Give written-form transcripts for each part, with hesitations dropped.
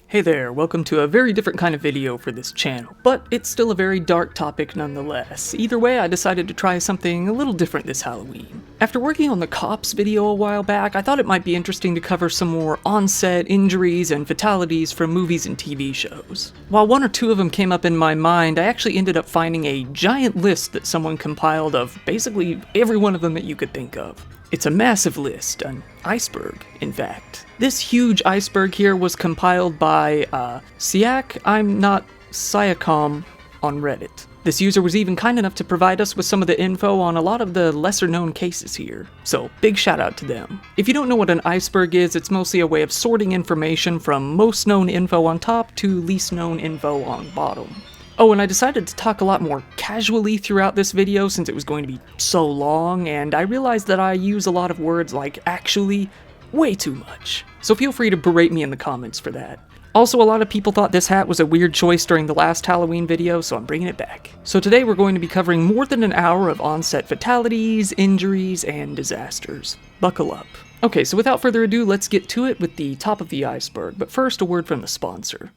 Hey there, welcome to a very different kind of video for this channel, but it's still a very dark topic nonetheless. Either way, I decided to try something a little different this Halloween. After working on the Cops video a while back, I thought it might be interesting to cover some more on-set injuries and fatalities from movies and TV shows. While one or two of them came up in my mind, I actually ended up finding a giant list that someone compiled of basically every one of them that you could think of. It's a massive list, an iceberg, in fact. This huge iceberg here was compiled by Siak, I'm not Siacom on Reddit. This user was even kind enough to provide us with some of the info on a lot of the lesser known cases here, so big shout out to them. If you don't know what an iceberg is, it's mostly a way of sorting information from most known info on top to least known info on bottom. Oh, and I decided to talk a lot more casually throughout this video since it was going to be so long, and I realized that I use a lot of words like actually way too much. So feel free to berate me in the comments for that. Also, a lot of people thought this hat was a weird choice during the last Halloween video, so I'm bringing it back. So today we're going to be covering more than an hour of on-set fatalities, injuries, and disasters. Buckle up. Okay, so without further ado, let's get to it with the top of the iceberg, but first a word from the sponsor.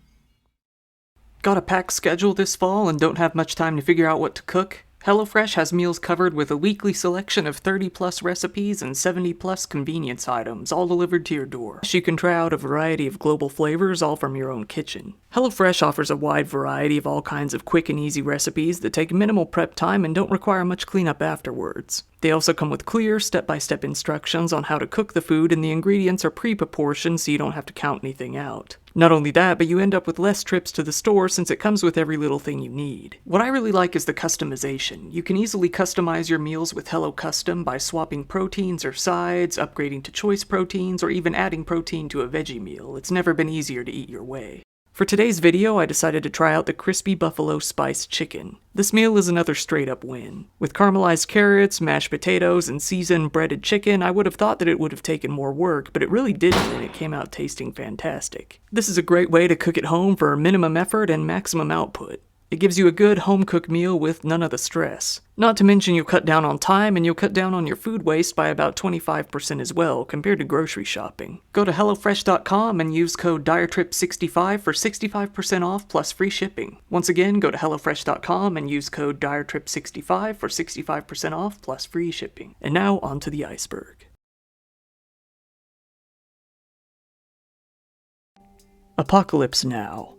Got a packed schedule this fall and don't have much time to figure out what to cook? HelloFresh has meals covered with a weekly selection of 30+ recipes and 70+ convenience items, all delivered to your door. You can try out a variety of global flavors, all from your own kitchen. HelloFresh offers a wide variety of all kinds of quick and easy recipes that take minimal prep time and don't require much cleanup afterwards. They also come with clear, step-by-step instructions on how to cook the food, and the ingredients are pre-proportioned so you don't have to count anything out. Not only that, but you end up with less trips to the store since it comes with every little thing you need. What I really like is the customization. You can easily customize your meals with Hello Custom by swapping proteins or sides, upgrading to choice proteins, or even adding protein to a veggie meal. It's never been easier to eat your way. For today's video, I decided to try out the crispy buffalo spiced chicken. This meal is another straight-up win. With caramelized carrots, mashed potatoes, and seasoned breaded chicken, I would have thought that it would have taken more work, but it really didn't, and it came out tasting fantastic. This is a great way to cook at home for minimum effort and maximum output. It gives you a good home-cooked meal with none of the stress. Not to mention you'll cut down on time and you'll cut down on your food waste by about 25% as well, compared to grocery shopping. Go to HelloFresh.com and use code DIRETRIP65 for 65% off plus free shipping. Once again, go to HelloFresh.com and use code DIRETRIP65 for 65% off plus free shipping. And now, onto the iceberg. Apocalypse Now.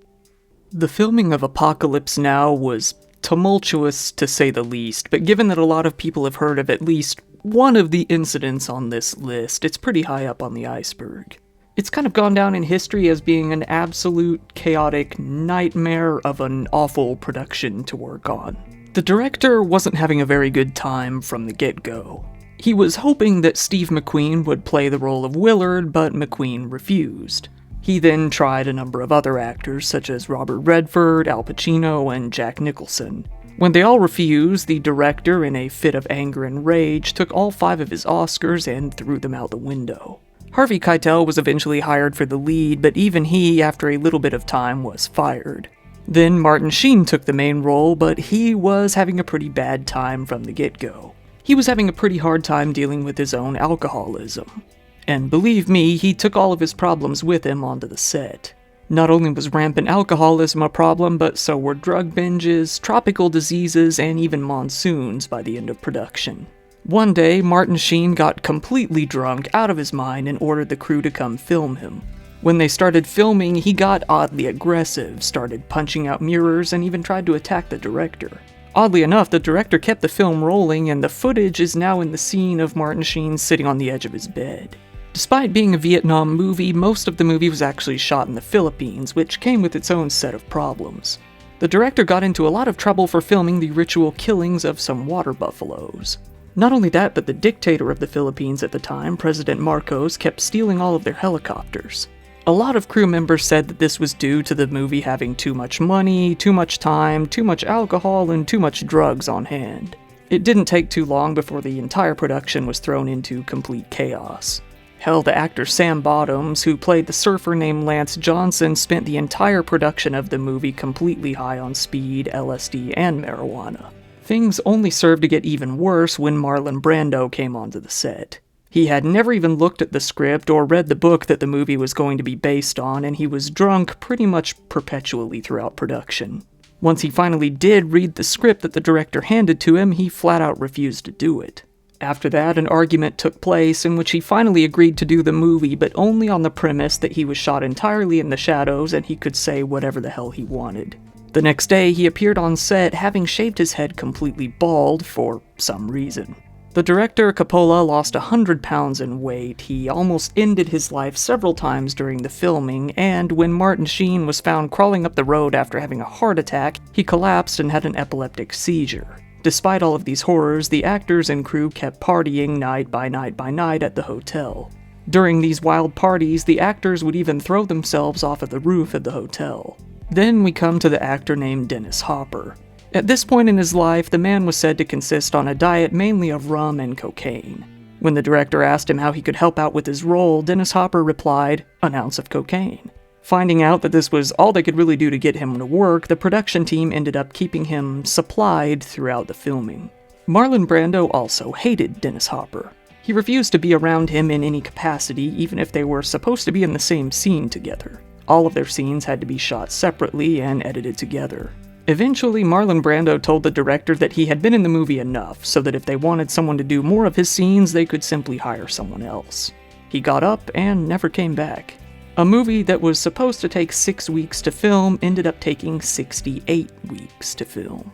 The filming of Apocalypse Now was tumultuous to say the least, but given that a lot of people have heard of at least one of the incidents on this list, it's pretty high up on the iceberg. It's kind of gone down in history as being an absolute chaotic nightmare of an awful production to work on. The director wasn't having a very good time from the get-go. He was hoping that Steve McQueen would play the role of Willard, but McQueen refused. He then tried a number of other actors, such as Robert Redford, Al Pacino, and Jack Nicholson. When they all refused, the director, in a fit of anger and rage, took all 5 of his Oscars and threw them out the window. Harvey Keitel was eventually hired for the lead, but even he, after a little bit of time, was fired. Then Martin Sheen took the main role, but he was having a pretty bad time from the get-go. He was having a pretty hard time dealing with his own alcoholism. And believe me, he took all of his problems with him onto the set. Not only was rampant alcoholism a problem, but so were drug binges, tropical diseases, and even monsoons by the end of production. One day, Martin Sheen got completely drunk out of his mind and ordered the crew to come film him. When they started filming, he got oddly aggressive, started punching out mirrors, and even tried to attack the director. Oddly enough, the director kept the film rolling, and the footage is now in the scene of Martin Sheen sitting on the edge of his bed. Despite being a Vietnam movie, most of the movie was actually shot in the Philippines, which came with its own set of problems. The director got into a lot of trouble for filming the ritual killings of some water buffaloes. Not only that, but the dictator of the Philippines at the time, President Marcos, kept stealing all of their helicopters. A lot of crew members said that this was due to the movie having too much money, too much time, too much alcohol, and too much drugs on hand. It didn't take too long before the entire production was thrown into complete chaos. Hell, the actor Sam Bottoms, who played the surfer named Lance Johnson, spent the entire production of the movie completely high on speed, LSD, and marijuana. Things only served to get even worse when Marlon Brando came onto the set. He had never even looked at the script or read the book that the movie was going to be based on, and he was drunk pretty much perpetually throughout production. Once he finally did read the script that the director handed to him, he flat out refused to do it. After that, an argument took place in which he finally agreed to do the movie, but only on the premise that he was shot entirely in the shadows and he could say whatever the hell he wanted. The next day, he appeared on set having shaved his head completely bald for some reason. The director, Coppola, lost 100 pounds in weight. He almost ended his life several times during the filming, and when Martin Sheen was found crawling up the road after having a heart attack, he collapsed and had an epileptic seizure. Despite all of these horrors, the actors and crew kept partying night by night by night at the hotel. During these wild parties, the actors would even throw themselves off of the roof of the hotel. Then we come to the actor named Dennis Hopper. At this point in his life, the man was said to consist on a diet mainly of rum and cocaine. When the director asked him how he could help out with his role, Dennis Hopper replied, "An ounce of cocaine." Finding out that this was all they could really do to get him to work, the production team ended up keeping him supplied throughout the filming. Marlon Brando also hated Dennis Hopper. He refused to be around him in any capacity, even if they were supposed to be in the same scene together. All of their scenes had to be shot separately and edited together. Eventually, Marlon Brando told the director that he had been in the movie enough, so that if they wanted someone to do more of his scenes, they could simply hire someone else. He got up and never came back. A movie that was supposed to take 6 weeks to film ended up taking 68 weeks to film.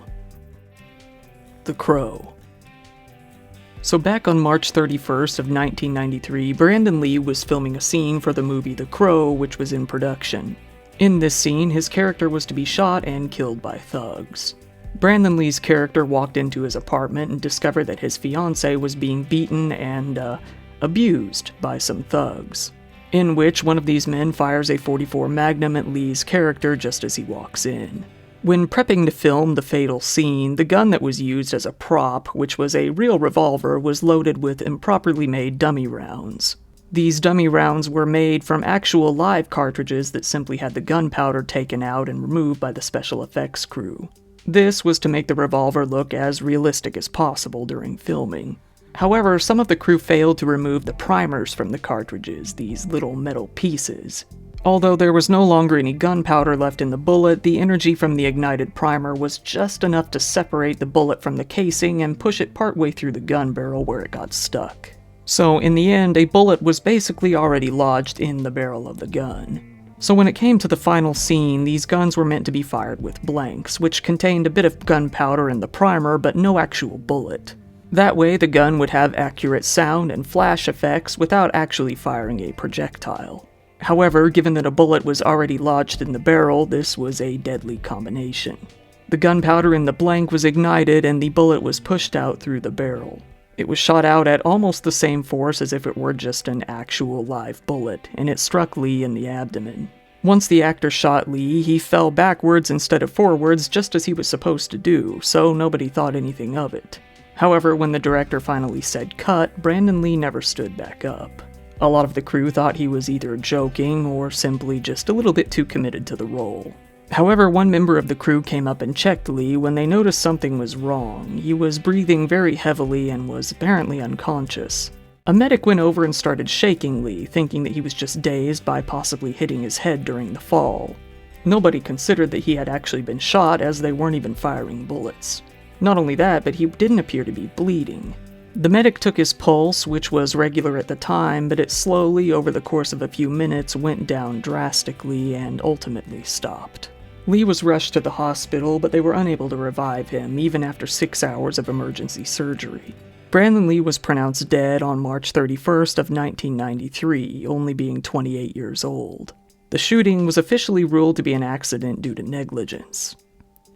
The Crow. So back on March 31st of 1993, Brandon Lee was filming a scene for the movie The Crow, which was in production. In this scene, his character was to be shot and killed by thugs. Brandon Lee's character walked into his apartment and discovered that his fiancée was being beaten and, abused by some thugs, in which one of these men fires a .44 Magnum at Lee's character just as he walks in. When prepping to film the fatal scene, the gun that was used as a prop, which was a real revolver, was loaded with improperly made dummy rounds. These dummy rounds were made from actual live cartridges that simply had the gunpowder taken out and removed by the special effects crew. This was to make the revolver look as realistic as possible during filming. However, some of the crew failed to remove the primers from the cartridges, these little metal pieces. Although there was no longer any gunpowder left in the bullet, the energy from the ignited primer was just enough to separate the bullet from the casing and push it partway through the gun barrel where it got stuck. So in the end, a bullet was basically already lodged in the barrel of the gun. So when it came to the final scene, these guns were meant to be fired with blanks, which contained a bit of gunpowder in the primer but no actual bullet. That way, the gun would have accurate sound and flash effects without actually firing a projectile. However, given that a bullet was already lodged in the barrel, this was a deadly combination. The gunpowder in the blank was ignited and the bullet was pushed out through the barrel. It was shot out at almost the same force as if it were just an actual live bullet, and it struck Lee in the abdomen. Once the actor shot Lee, he fell backwards instead of forwards just as he was supposed to do, so nobody thought anything of it. However, when the director finally said cut, Brandon Lee never stood back up. A lot of the crew thought he was either joking or simply just a little bit too committed to the role. However, one member of the crew came up and checked Lee when they noticed something was wrong. He was breathing very heavily and was apparently unconscious. A medic went over and started shaking Lee, thinking that he was just dazed by possibly hitting his head during the fall. Nobody considered that he had actually been shot, as they weren't even firing bullets. Not only that, but he didn't appear to be bleeding. The medic took his pulse, which was regular at the time, but it slowly, over the course of a few minutes, went down drastically and ultimately stopped. Lee was rushed to the hospital, but they were unable to revive him, even after 6 hours of emergency surgery. Brandon Lee was pronounced dead on March 31st of 1993, only being 28 years old. The shooting was officially ruled to be an accident due to negligence.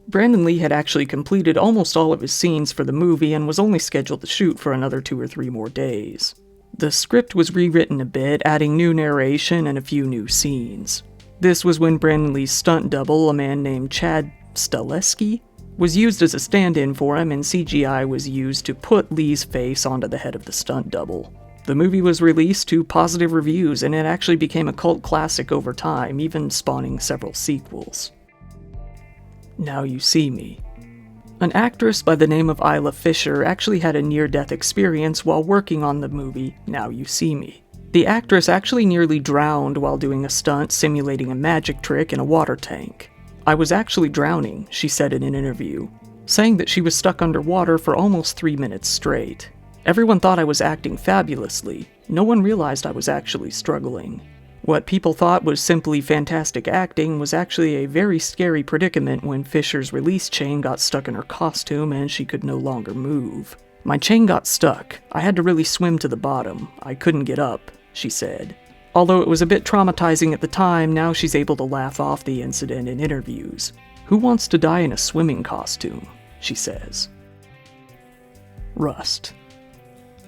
Brandon Lee had actually completed almost all of his scenes for the movie and was only scheduled to shoot for another 2 or 3 more days. The script was rewritten a bit, adding new narration and a few new scenes. This was when Brandon Lee's stunt double, a man named Chad Stahelski, was used as a stand-in for him, and CGI was used to put Lee's face onto the head of the stunt double. The movie was released to positive reviews, and it actually became a cult classic over time, even spawning several sequels. Now You See Me. An actress by the name of Isla Fisher actually had a near-death experience while working on the movie Now You See Me. The actress actually nearly drowned while doing a stunt simulating a magic trick in a water tank. "I was actually drowning," she said in an interview, saying that she was stuck underwater for almost 3 minutes straight. "Everyone thought I was acting fabulously. No one realized I was actually struggling." What people thought was simply fantastic acting was actually a very scary predicament when Fisher's release chain got stuck in her costume and she could no longer move. "My chain got stuck. I had to really swim to the bottom. I couldn't get up," she said. Although it was a bit traumatizing at the time, now she's able to laugh off the incident in interviews. "Who wants to die in a swimming costume?" she says. Rust.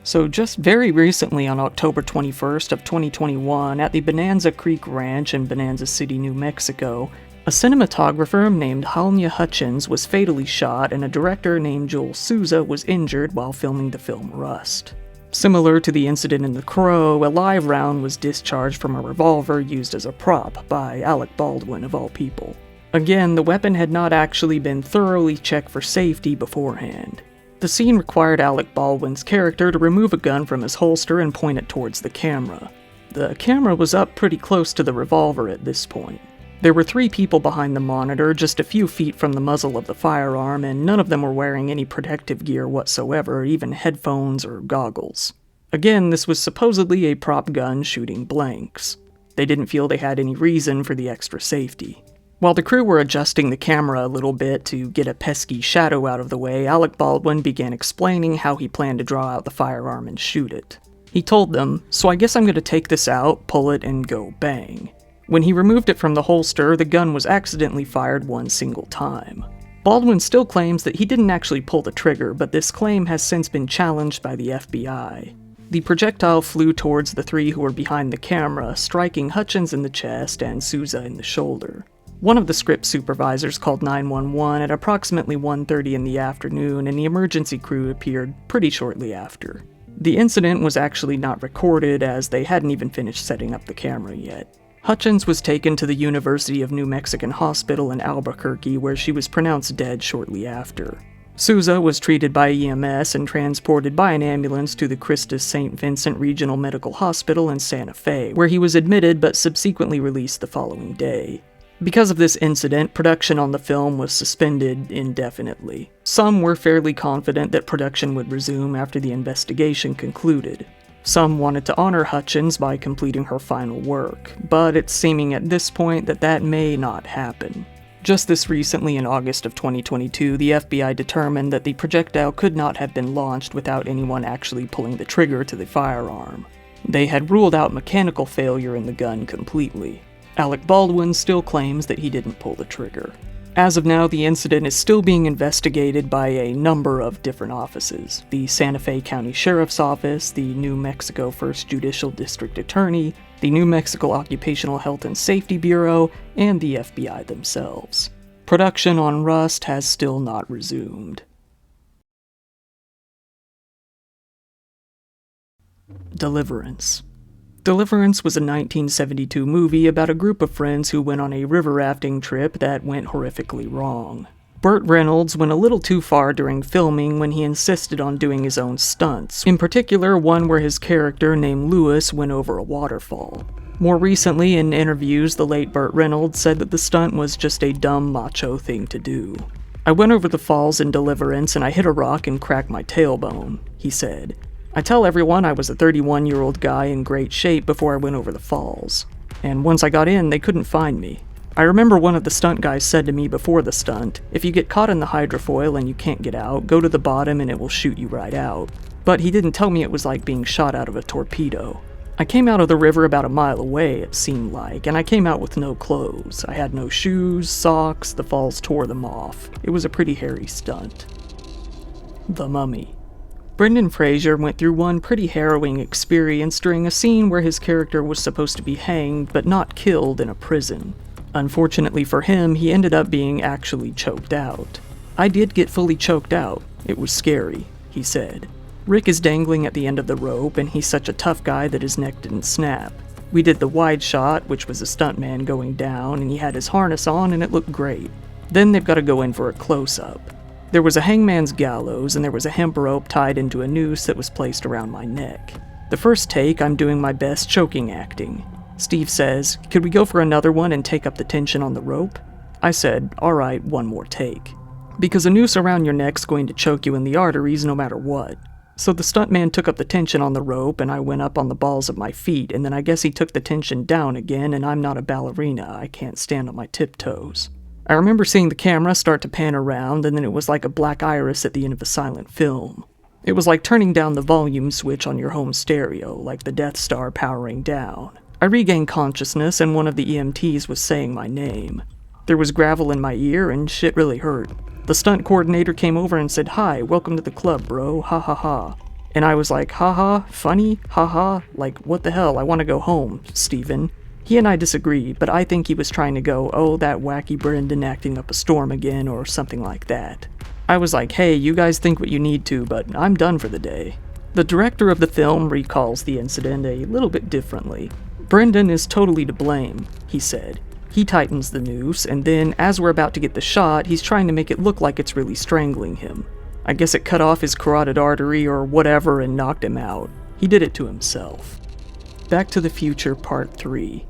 So just very recently on October 21st of 2021 at the Bonanza Creek Ranch in Bonanza City, New Mexico, a cinematographer named Halnya Hutchins was fatally shot and a director named Joel Souza was injured while filming the film Rust. Similar to the incident in The Crow, a live round was discharged from a revolver used as a prop by Alec Baldwin of all people. Again, the weapon had not actually been thoroughly checked for safety beforehand. The scene required Alec Baldwin's character to remove a gun from his holster and point it towards the camera. The camera was up pretty close to the revolver at this point. There were 3 people behind the monitor, just a few feet from the muzzle of the firearm, and none of them were wearing any protective gear whatsoever, even headphones or goggles. Again, this was supposedly a prop gun shooting blanks. They didn't feel they had any reason for the extra safety. While the crew were adjusting the camera a little bit to get a pesky shadow out of the way, Alec Baldwin began explaining how he planned to draw out the firearm and shoot it. He told them, "So I guess I'm going to take this out, pull it, and go bang." When he removed it from the holster, the gun was accidentally fired one single time. Baldwin still claims that he didn't actually pull the trigger, but this claim has since been challenged by the FBI. The projectile flew towards the 3 who were behind the camera, striking Hutchins in the chest and Souza in the shoulder. One of the script supervisors called 911 at approximately 1:30 in the afternoon, and the emergency crew appeared pretty shortly after. The incident was actually not recorded, as they hadn't even finished setting up the camera yet. Hutchins was taken to the University of New Mexican Hospital in Albuquerque, where she was pronounced dead shortly after. Souza was treated by EMS and transported by an ambulance to the Christus St. Vincent Regional Medical Hospital in Santa Fe, where he was admitted but subsequently released the following day. Because of this incident, production on the film was suspended indefinitely. Some were fairly confident that production would resume after the investigation concluded. Some wanted to honor Hutchins by completing her final work, but it's seeming at this point that that may not happen. Just this recently, in August of 2022, the FBI determined that the projectile could not have been launched without anyone actually pulling the trigger to the firearm. They had ruled out mechanical failure in the gun completely. Alec Baldwin still claims that he didn't pull the trigger. As of now, the incident is still being investigated by a number of different offices: the Santa Fe County Sheriff's Office, the New Mexico 1st Judicial District Attorney, the New Mexico Occupational Health and Safety Bureau, and the FBI themselves. Production on Rust has still not resumed. Deliverance. Deliverance was a 1972 movie about a group of friends who went on a river rafting trip that went horrifically wrong. Burt Reynolds went a little too far during filming when he insisted on doing his own stunts, in particular one where his character named Lewis went over a waterfall. More recently, in interviews, the late Burt Reynolds said that the stunt was just a dumb macho thing to do. "I went over the falls in Deliverance and I hit a rock and cracked my tailbone," he said. "I tell everyone I was a 31-year-old guy in great shape before I went over the falls. And once I got in, they couldn't find me. I remember one of the stunt guys said to me before the stunt, if you get caught in the hydrofoil and you can't get out, go to the bottom and it will shoot you right out. But he didn't tell me it was like being shot out of a torpedo. I came out of the river about a mile away, it seemed like, and I came out with no clothes. I had no shoes, socks, the falls tore them off. It was a pretty hairy stunt." The Mummy. Brendan Fraser went through one pretty harrowing experience during a scene where his character was supposed to be hanged but not killed in a prison. Unfortunately for him, he ended up being actually choked out. "I did get fully choked out. It was scary," he said. "Rick is dangling at the end of the rope, and he's such a tough guy that his neck didn't snap. We did the wide shot, which was a stuntman going down, and he had his harness on and it looked great. Then they've got to go in for a close-up. There was a hangman's gallows, and there was a hemp rope tied into a noose that was placed around my neck. The first take, I'm doing my best choking acting. Steve says, "Could we go for another one and take up the tension on the rope?" I said, "Alright, one more take." Because a noose around your neck's going to choke you in the arteries no matter what. So the stuntman took up the tension on the rope, and I went up on the balls of my feet, and then I guess he took the tension down again, and I'm not a ballerina, I can't stand on my tiptoes. I remember seeing the camera start to pan around, and then it was like a black iris at the end of a silent film. It was like turning down the volume switch on your home stereo, like the Death Star powering down. I regained consciousness, and one of the EMTs was saying my name. There was gravel in my ear, and shit really hurt. The stunt coordinator came over and said, "Hi, welcome to the club, bro, ha ha ha." And I was like, haha, funny, haha, like, what the hell, I want to go home, Steven. He and I disagreed, but I think he was trying to go, "Oh, that wacky Brendan acting up a storm again," or something like that. I was like, "Hey, you guys think what you need to, but I'm done for the day." The director of the film recalls the incident a little bit differently. "Brendan is totally to blame," he said. He tightens the noose, and then, as we're about to get the shot, he's trying to make it look like it's really strangling him. I guess it cut off his carotid artery or whatever and knocked him out. He did it to himself. Back to the Future Part 3.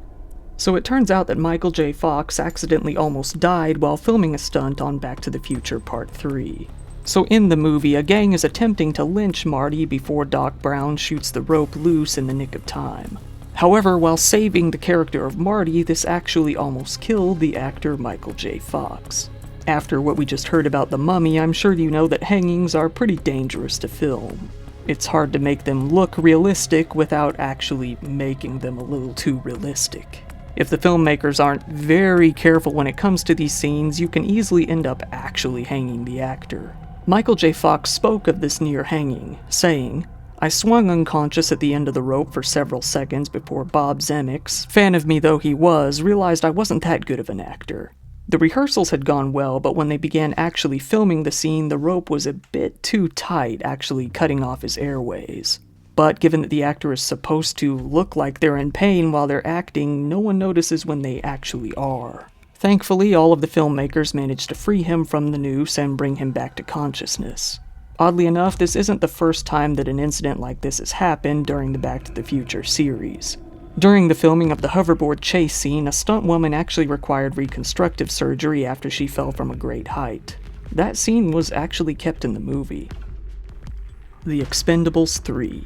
So it turns out that Michael J. Fox accidentally almost died while filming a stunt on Back to the Future Part 3. So in the movie, a gang is attempting to lynch Marty before Doc Brown shoots the rope loose in the nick of time. However, while saving the character of Marty, this actually almost killed the actor Michael J. Fox. After what we just heard about the mummy, I'm sure you know that hangings are pretty dangerous to film. It's hard to make them look realistic without actually making them a little too realistic. If the filmmakers aren't very careful when it comes to these scenes, you can easily end up actually hanging the actor. Michael J. Fox spoke of this near hanging, saying, "I swung unconscious at the end of the rope for several seconds before Bob Zemeckis, fan of me though he was, realized I wasn't that good of an actor. The rehearsals had gone well, but when they began actually filming the scene, the rope was a bit too tight, actually cutting off his airways. But given that the actor is supposed to look like they're in pain while they're acting, no one notices when they actually are. Thankfully, all of the filmmakers managed to free him from the noose and bring him back to consciousness. Oddly enough, this isn't the first time that an incident like this has happened during the Back to the Future series. During the filming of the hoverboard chase scene, a stunt woman actually required reconstructive surgery after she fell from a great height. That scene was actually kept in the movie. The Expendables 3.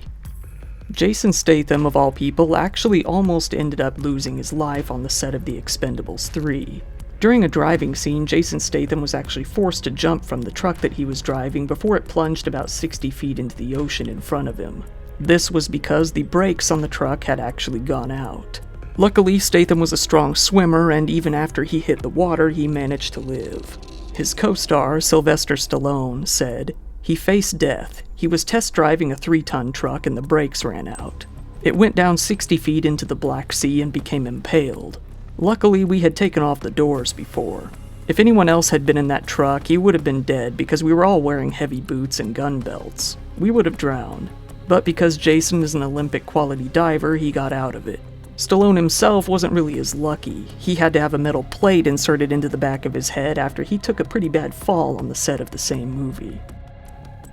Jason Statham, of all people, actually almost ended up losing his life on the set of The Expendables 3. During a driving scene, Jason Statham was actually forced to jump from the truck that he was driving before it plunged about 60 feet into the ocean in front of him. This was because the brakes on the truck had actually gone out. Luckily, Statham was a strong swimmer, and even after he hit the water, he managed to live. His co-star, Sylvester Stallone, said, "He faced death. He was test driving a 3-ton truck and the brakes ran out. It went down 60 feet into the Black Sea and became impaled. Luckily, we had taken off the doors before. If anyone else had been in that truck, he would have been dead because we were all wearing heavy boots and gun belts. We would have drowned. But because Jason is an Olympic-quality diver, he got out of it. Stallone himself wasn't really as lucky. He had to have a metal plate inserted into the back of his head after he took a pretty bad fall on the set of the same movie."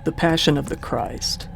The Passion of the Christ.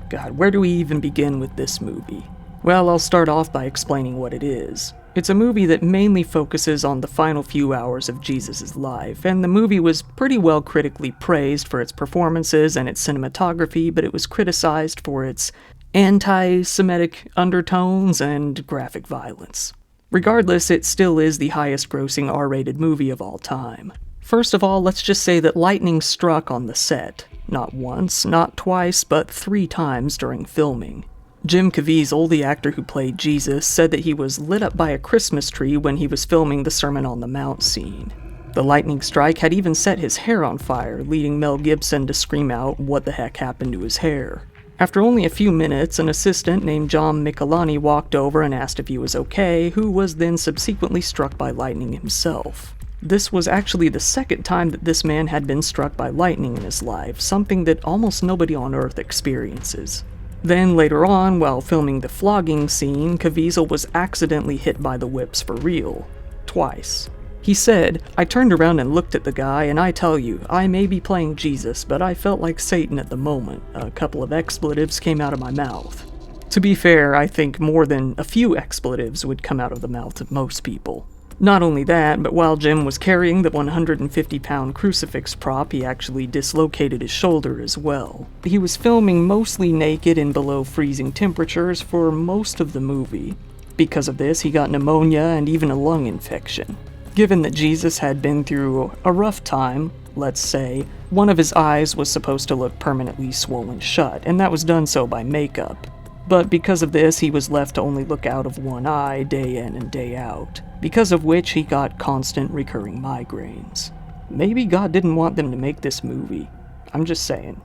God, where do we even begin with this movie? Well, I'll start off by explaining what it is. It's a movie that mainly focuses on the final few hours of Jesus' life, and the movie was pretty well critically praised for its performances and its cinematography, but it was criticized for its anti-Semitic undertones and graphic violence. Regardless, it still is the highest-grossing R-rated movie of all time. First of all, let's just say that lightning struck on the set. Not once, not twice, but 3 times during filming. Jim Caviezel, the actor who played Jesus, said that he was lit up by a Christmas tree when he was filming the Sermon on the Mount scene. The lightning strike had even set his hair on fire, leading Mel Gibson to scream out what the heck happened to his hair. After only a few minutes, an assistant named John Michelani walked over and asked if he was okay, who was then subsequently struck by lightning himself. This was actually the second time that this man had been struck by lightning in his life, something that almost nobody on Earth experiences. Then later on, while filming the flogging scene, Caviezel was accidentally hit by the whips for real. Twice. He said, "I turned around and looked at the guy, and I tell you, I may be playing Jesus, but I felt like Satan at the moment. A couple of expletives came out of my mouth." To be fair, I think more than a few expletives would come out of the mouth of most people. Not only that, but while Jim was carrying the 150-pound crucifix prop, he actually dislocated his shoulder as well. He was filming mostly naked in below freezing temperatures for most of the movie. Because of this, he got pneumonia and even a lung infection. Given that Jesus had been through a rough time, let's say, one of his eyes was supposed to look permanently swollen shut, and that was done so by makeup. But because of this, he was left to only look out of one eye day in and day out, because of which he got constant recurring migraines. Maybe God didn't want them to make this movie. I'm just saying.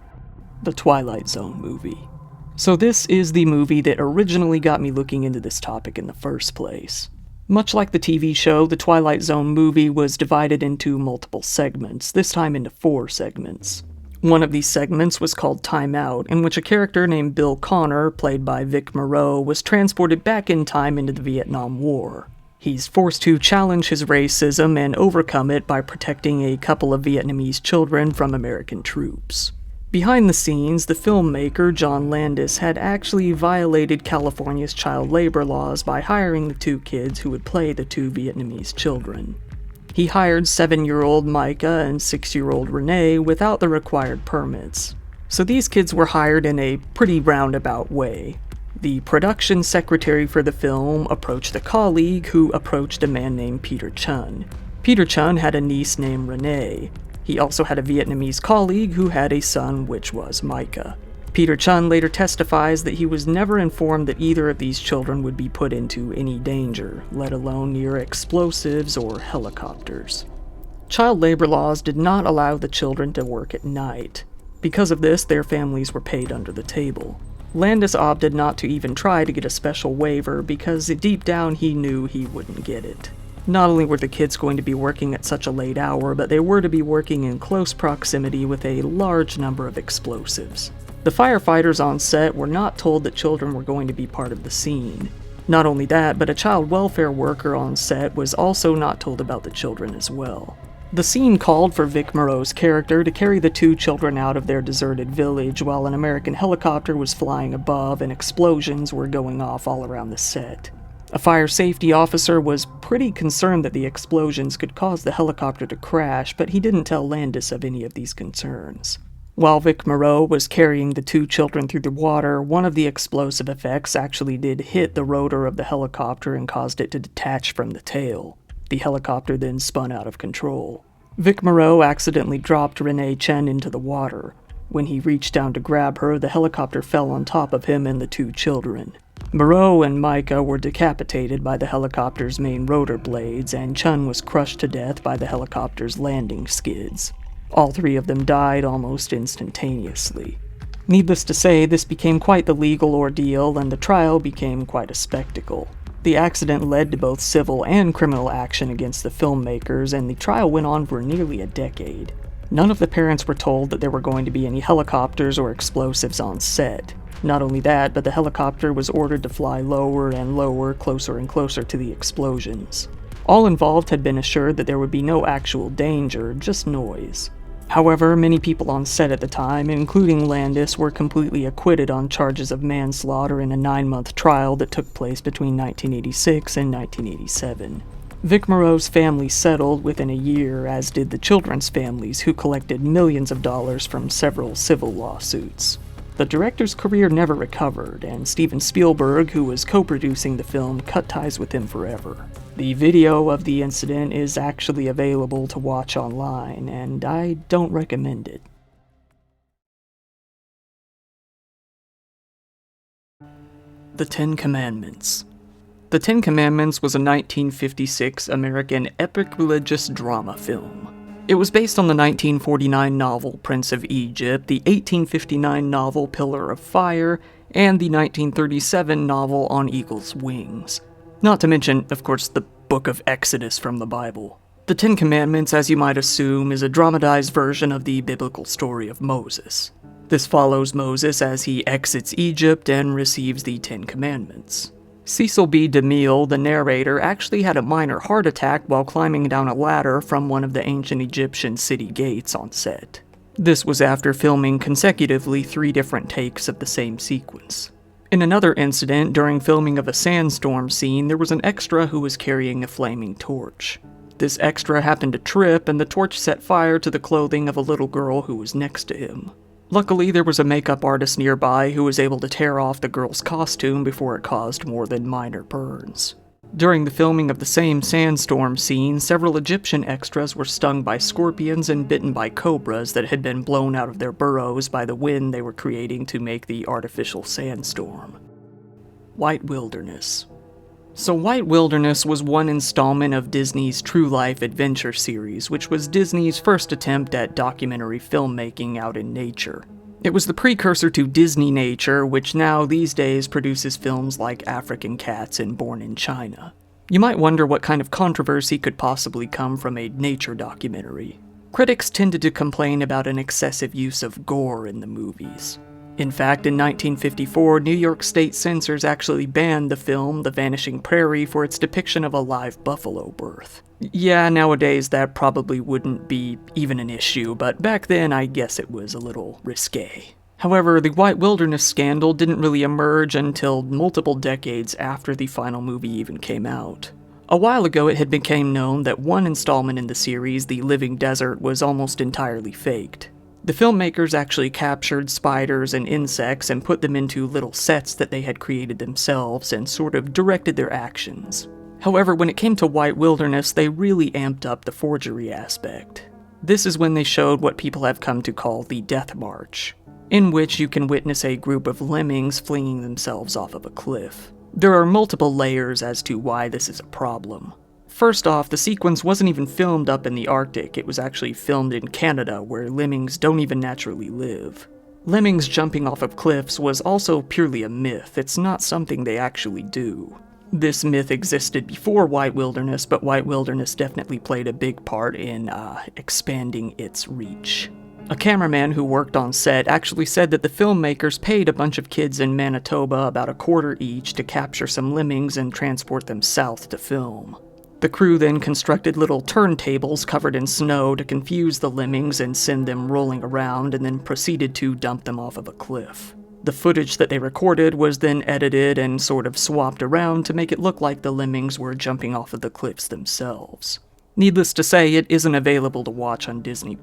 The Twilight Zone movie. So this is the movie that originally got me looking into this topic in the first place. Much like the TV show, the Twilight Zone movie was divided into multiple segments, this time into 4 segments. One of these segments was called Time Out, in which a character named Bill Connor, played by Vic Morrow, was transported back in time into the Vietnam War. He's forced to challenge his racism and overcome it by protecting a couple of Vietnamese children from American troops. Behind the scenes, the filmmaker, John Landis, had actually violated California's child labor laws by hiring the 2 kids who would play the 2 Vietnamese children. He hired 7-year-old Micah and 6-year-old Renee without the required permits. So these kids were hired in a pretty roundabout way. The production secretary for the film approached a colleague who approached a man named Peter Chun. Peter Chun had a niece named Renee. He also had a Vietnamese colleague who had a son, which was Micah. Peter Chun later testifies that he was never informed that either of these children would be put into any danger, let alone near explosives or helicopters. Child labor laws did not allow the children to work at night. Because of this, their families were paid under the table. Landis opted not to even try to get a special waiver because deep down he knew he wouldn't get it. Not only were the kids going to be working at such a late hour, but they were to be working in close proximity with a large number of explosives. The firefighters on set were not told that children were going to be part of the scene. Not only that, but a child welfare worker on set was also not told about the children as well. The scene called for Vic Morrow's character to carry the 2 children out of their deserted village while an American helicopter was flying above and explosions were going off all around the set. A fire safety officer was pretty concerned that the explosions could cause the helicopter to crash, but he didn't tell Landis of any of these concerns. While Vic Morrow was carrying the 2 children through the water, one of the explosive effects actually did hit the rotor of the helicopter and caused it to detach from the tail. The helicopter then spun out of control. Vic Morrow accidentally dropped Renee Chen into the water. When he reached down to grab her, the helicopter fell on top of him and the 2 children. Morrow and Micah were decapitated by the helicopter's main rotor blades, and Chun was crushed to death by the helicopter's landing skids. All 3 of them died almost instantaneously. Needless to say, this became quite the legal ordeal, and the trial became quite a spectacle. The accident led to both civil and criminal action against the filmmakers, and the trial went on for nearly a decade. None of the parents were told that there were going to be any helicopters or explosives on set. Not only that, but the helicopter was ordered to fly lower and lower, closer and closer to the explosions. All involved had been assured that there would be no actual danger, just noise. However, many people on set at the time, including Landis, were completely acquitted on charges of manslaughter in a 9-month trial that took place between 1986 and 1987. Vic Morrow's family settled within a year, as did the children's families, who collected millions of dollars from several civil lawsuits. The director's career never recovered, and Steven Spielberg, who was co-producing the film, cut ties with him forever. The video of the incident is actually available to watch online, and I don't recommend it. The 10 Commandments. The 10 Commandments was a 1956 American epic religious drama film. It was based on the 1949 novel Prince of Egypt, the 1859 novel Pillar of Fire, and the 1937 novel On Eagle's Wings. Not to mention, of course, the Book of Exodus from the Bible. The 10 Commandments, as you might assume, is a dramatized version of the biblical story of Moses. This follows Moses as he exits Egypt and receives the 10 Commandments. Cecil B. DeMille, the narrator, actually had a minor heart attack while climbing down a ladder from one of the ancient Egyptian city gates on set. This was after filming consecutively 3 different takes of the same sequence. In another incident, during filming of a sandstorm scene, there was an extra who was carrying a flaming torch. This extra happened to trip, and the torch set fire to the clothing of a little girl who was next to him. Luckily, there was a makeup artist nearby who was able to tear off the girl's costume before it caused more than minor burns. During the filming of the same sandstorm scene, several Egyptian extras were stung by scorpions and bitten by cobras that had been blown out of their burrows by the wind they were creating to make the artificial sandstorm. White Wilderness. So White Wilderness was one installment of Disney's True Life Adventure series, which was Disney's first attempt at documentary filmmaking out in nature. It was the precursor to Disney Nature, which now these days produces films like African Cats and Born in China. You might wonder what kind of controversy could possibly come from a nature documentary. Critics tended to complain about an excessive use of gore in the movies. In fact, in 1954, New York state censors actually banned the film The Vanishing Prairie for its depiction of a live buffalo birth. Yeah, nowadays that probably wouldn't be even an issue, but back then I guess it was a little risque. However, the White Wilderness scandal didn't really emerge until multiple decades after the final movie even came out. A while ago it had become known that one installment in the series, The Living Desert, was almost entirely faked. The filmmakers actually captured spiders and insects and put them into little sets that they had created themselves and sort of directed their actions. However, when it came to White Wilderness, they really amped up the forgery aspect. This is when they showed what people have come to call the Death March, in which you can witness a group of lemmings flinging themselves off of a cliff. There are multiple layers as to why this is a problem. First off, the sequence wasn't even filmed up in the Arctic, it was actually filmed in Canada, where lemmings don't even naturally live. Lemmings jumping off of cliffs was also purely a myth, it's not something they actually do. This myth existed before White Wilderness, but White Wilderness definitely played a big part in expanding its reach. A cameraman who worked on set actually said that the filmmakers paid a bunch of kids in Manitoba about $0.25 each to capture some lemmings and transport them south to film. The crew then constructed little turntables covered in snow to confuse the lemmings and send them rolling around, and then proceeded to dump them off of a cliff. The footage that they recorded was then edited and sort of swapped around to make it look like the lemmings were jumping off of the cliffs themselves. Needless to say, it isn't available to watch on Disney+.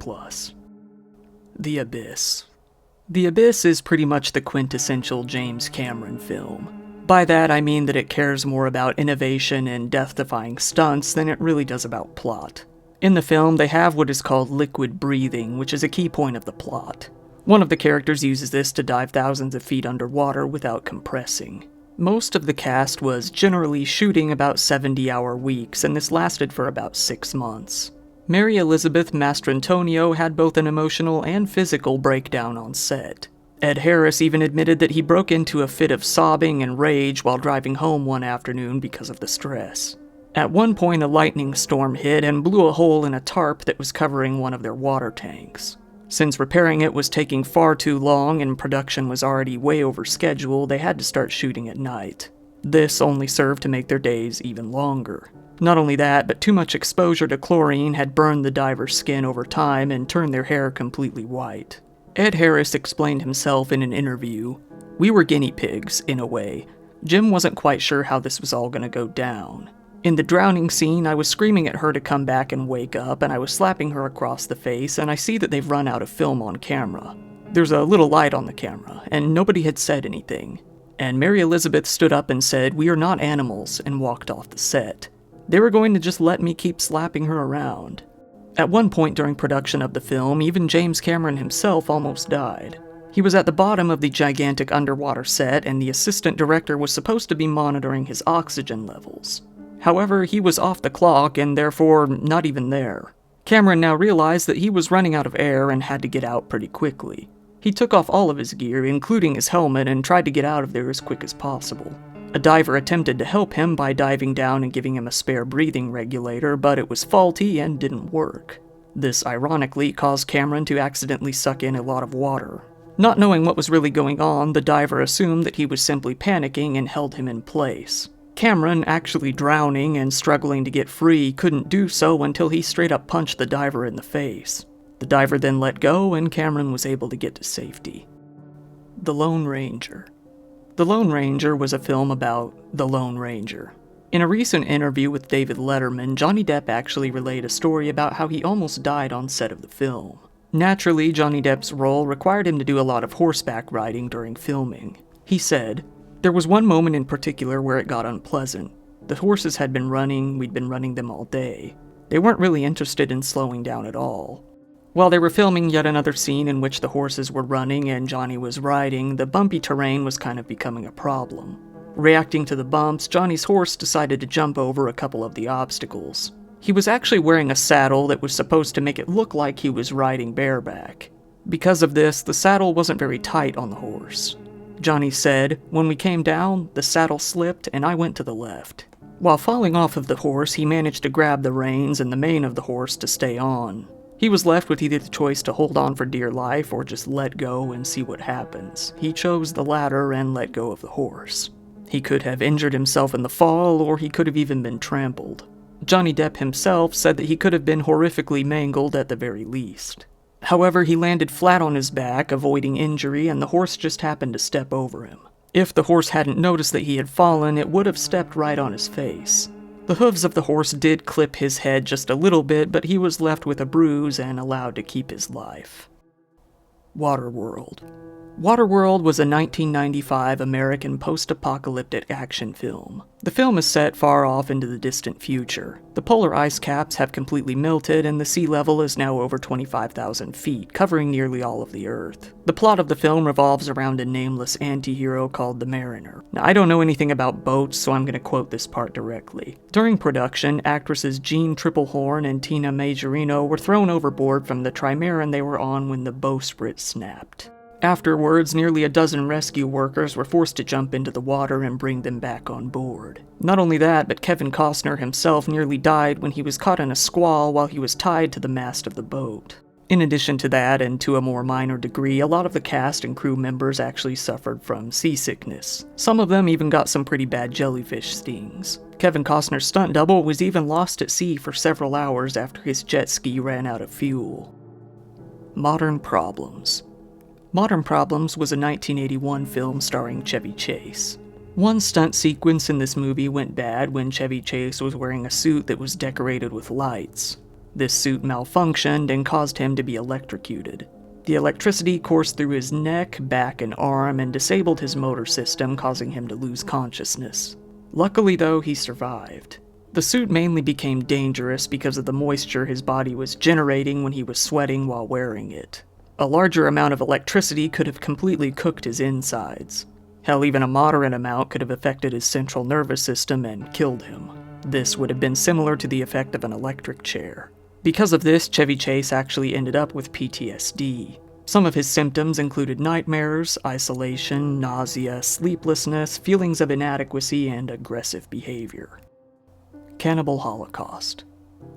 The Abyss. The Abyss is pretty much the quintessential James Cameron film. By that I mean that it cares more about innovation and death-defying stunts than it really does about plot. In the film, they have what is called liquid breathing, which is a key point of the plot. One of the characters uses this to dive thousands of feet underwater without compressing. Most of the cast was generally shooting about 70-hour weeks, and this lasted for about 6 months. Mary Elizabeth Mastrantonio had both an emotional and physical breakdown on set. Ed Harris even admitted that he broke into a fit of sobbing and rage while driving home one afternoon because of the stress. At one point, a lightning storm hit and blew a hole in a tarp that was covering one of their water tanks. Since repairing it was taking far too long and production was already way over schedule, they had to start shooting at night. This only served to make their days even longer. Not only that, but too much exposure to chlorine had burned the diver's skin over time and turned their hair completely white. Ed Harris explained himself in an interview, "We were guinea pigs, in a way. Jim wasn't quite sure how this was all gonna go down. In the drowning scene, I was screaming at her to come back and wake up, and I was slapping her across the face, and I see that they've run out of film on camera. There's a little light on the camera, and nobody had said anything. And Mary Elizabeth stood up and said, 'We are not animals,' and walked off the set. They were going to just let me keep slapping her around." At one point during production of the film, even James Cameron himself almost died. He was at the bottom of the gigantic underwater set, and the assistant director was supposed to be monitoring his oxygen levels. However, he was off the clock and therefore not even there. Cameron now realized that he was running out of air and had to get out pretty quickly. He took off all of his gear, including his helmet, and tried to get out of there as quick as possible. A diver attempted to help him by diving down and giving him a spare breathing regulator, but it was faulty and didn't work. This ironically caused Cameron to accidentally suck in a lot of water. Not knowing what was really going on, the diver assumed that he was simply panicking and held him in place. Cameron, actually drowning and struggling to get free, couldn't do so until he straight up punched the diver in the face. The diver then let go, and Cameron was able to get to safety. The Lone Ranger. The Lone Ranger was a film about the Lone Ranger. In a recent interview with David Letterman, Johnny Depp actually relayed a story about how he almost died on set of the film. Naturally, Johnny Depp's role required him to do a lot of horseback riding during filming. He said, "There was one moment in particular where it got unpleasant. The horses had been running, we'd been running them all day. They weren't really interested in slowing down at all. While they were filming yet another scene in which the horses were running and Johnny was riding, the bumpy terrain was kind of becoming a problem. Reacting to the bumps, Johnny's horse decided to jump over a couple of the obstacles. He was actually wearing a saddle that was supposed to make it look like he was riding bareback. Because of this, the saddle wasn't very tight on the horse. Johnny said, "When we came down, the saddle slipped and I went to the left. While falling off of the horse, he managed to grab the reins and the mane of the horse to stay on. He was left with either the choice to hold on for dear life or just let go and see what happens. He chose the latter and let go of the horse. He could have injured himself in the fall, or he could have even been trampled." Johnny Depp himself said that he could have been horrifically mangled at the very least. However, he landed flat on his back, avoiding injury, and the horse just happened to step over him. If the horse hadn't noticed that he had fallen, it would have stepped right on his face. The hooves of the horse did clip his head just a little bit, but he was left with a bruise and allowed to keep his life. Waterworld. Waterworld was a 1995 American post-apocalyptic action film. The film is set far off into the distant future. The polar ice caps have completely melted and the sea level is now over 25,000 feet, covering nearly all of the Earth. The plot of the film revolves around a nameless anti-hero called the Mariner. Now, I don't know anything about boats, so I'm going to quote this part directly. During production, actresses Jean Triplehorn and Tina Majorino were thrown overboard from the trimaran they were on when the bowsprit snapped. Afterwards, nearly a dozen rescue workers were forced to jump into the water and bring them back on board. Not only that, but Kevin Costner himself nearly died when he was caught in a squall while he was tied to the mast of the boat. In addition to that, and to a more minor degree, a lot of the cast and crew members actually suffered from seasickness. Some of them even got some pretty bad jellyfish stings. Kevin Costner's stunt double was even lost at sea for several hours after his jet ski ran out of fuel. Modern Problems. Modern Problems was a 1981 film starring Chevy Chase. One stunt sequence in this movie went bad when Chevy Chase was wearing a suit that was decorated with lights. This suit malfunctioned and caused him to be electrocuted. The electricity coursed through his neck, back, and arm and disabled his motor system, causing him to lose consciousness. Luckily though, he survived. The suit mainly became dangerous because of the moisture his body was generating when he was sweating while wearing it. A larger amount of electricity could have completely cooked his insides. Hell, even a moderate amount could have affected his central nervous system and killed him. This would have been similar to the effect of an electric chair. Because of this, Chevy Chase actually ended up with PTSD. Some of his symptoms included nightmares, isolation, nausea, sleeplessness, feelings of inadequacy, and aggressive behavior. Cannibal Holocaust.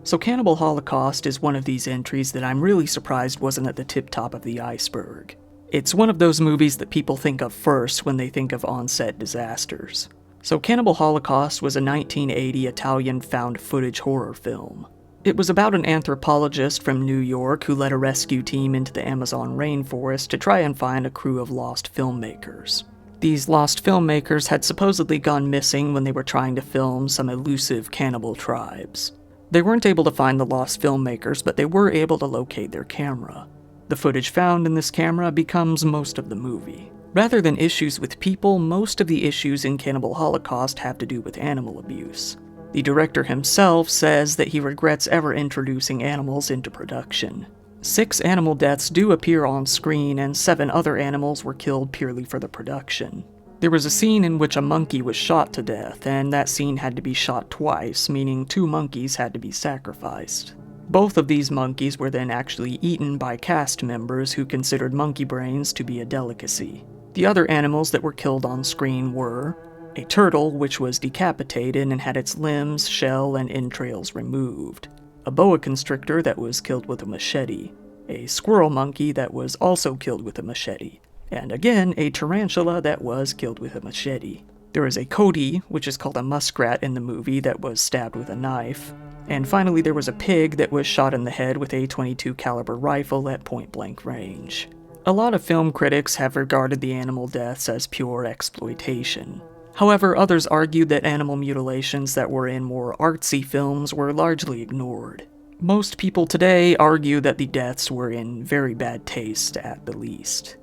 So Cannibal Holocaust is one of these entries that I'm really surprised wasn't at the tip-top of the iceberg. It's one of those movies that people think of first when they think of on-set disasters. So Cannibal Holocaust was a 1980 Italian found-footage horror film. It was about an anthropologist from New York who led a rescue team into the Amazon rainforest to try and find a crew of lost filmmakers. These lost filmmakers had supposedly gone missing when they were trying to film some elusive cannibal tribes. They weren't able to find the lost filmmakers, but they were able to locate their camera. The footage found in this camera becomes most of the movie. Rather than issues with people, most of the issues in Cannibal Holocaust have to do with animal abuse. The director himself says that he regrets ever introducing animals into production. 6 animal deaths do appear on screen, and 7 other animals were killed purely for the production. There was a scene in which a monkey was shot to death, and that scene had to be shot twice, meaning 2 monkeys had to be sacrificed. Both of these monkeys were then actually eaten by cast members who considered monkey brains to be a delicacy. The other animals that were killed on screen were a turtle, which was decapitated and had its limbs, shell, and entrails removed, a boa constrictor that was killed with a machete, a squirrel monkey that was also killed with a machete, and again a tarantula that was killed with a machete. There is a coati, which is called a muskrat in the movie, that was stabbed with a knife. And finally there was a pig that was shot in the head with a .22 caliber rifle at point-blank range. A lot of film critics have regarded the animal deaths as pure exploitation. However, others argued that animal mutilations that were in more artsy films were largely ignored. Most people today argue that the deaths were in very bad taste at the least.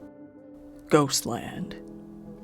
Ghostland.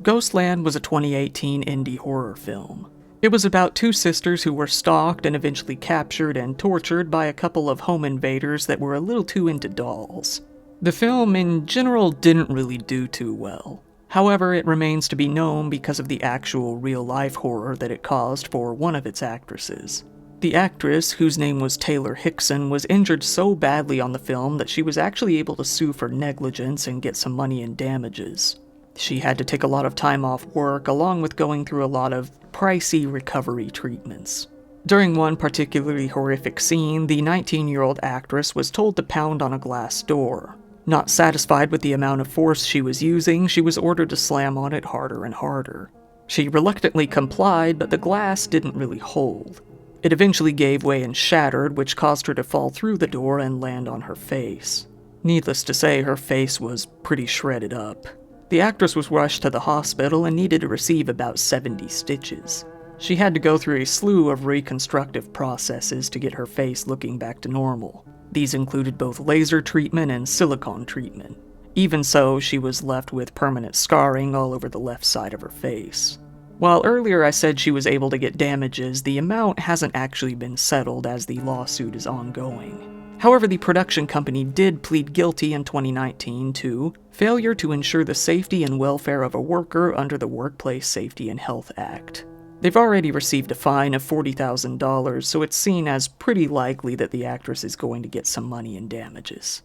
Ghostland was a 2018 indie horror film. It was about two sisters who were stalked and eventually captured and tortured by a couple of home invaders that were a little too into dolls. The film in general didn't really do too well. However, it remains to be known because of the actual real-life horror that it caused for one of its actresses. The actress, whose name was Taylor Hickson, was injured so badly on the film that she was actually able to sue for negligence and get some money in damages. She had to take a lot of time off work, along with going through a lot of pricey recovery treatments. During one particularly horrific scene, the 19-year-old actress was told to pound on a glass door. Not satisfied with the amount of force she was using, she was ordered to slam on it harder and harder. She reluctantly complied, but the glass didn't really hold. It eventually gave way and shattered, which caused her to fall through the door and land on her face. Needless to say, her face was pretty shredded up. The actress was rushed to the hospital and needed to receive about 70 stitches. She had to go through a slew of reconstructive processes to get her face looking back to normal. These included both laser treatment and silicone treatment. Even so, she was left with permanent scarring all over the left side of her face. While earlier I said she was able to get damages, the amount hasn't actually been settled as the lawsuit is ongoing. However, the production company did plead guilty in 2019 to failure to ensure the safety and welfare of a worker under the Workplace Safety and Health Act. They've already received a fine of $40,000, so it's seen as pretty likely that the actress is going to get some money in damages.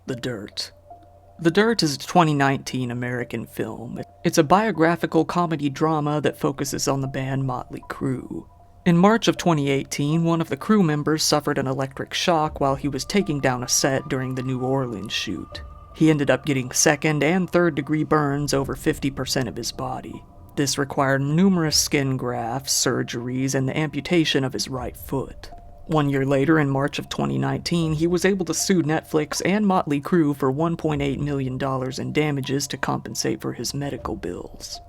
The Dirt. The Dirt is a 2019 American film. It's a biographical comedy drama that focuses on the band Motley Crue. In March of 2018, one of the crew members suffered an electric shock while he was taking down a set during the New Orleans shoot. He ended up getting second and third degree burns over 50% of his body. This required numerous skin grafts, surgeries, and the amputation of his right foot. 1 year later, in March of 2019, he was able to sue Netflix and Motley Crue for $1.8 million in damages to compensate for his medical bills.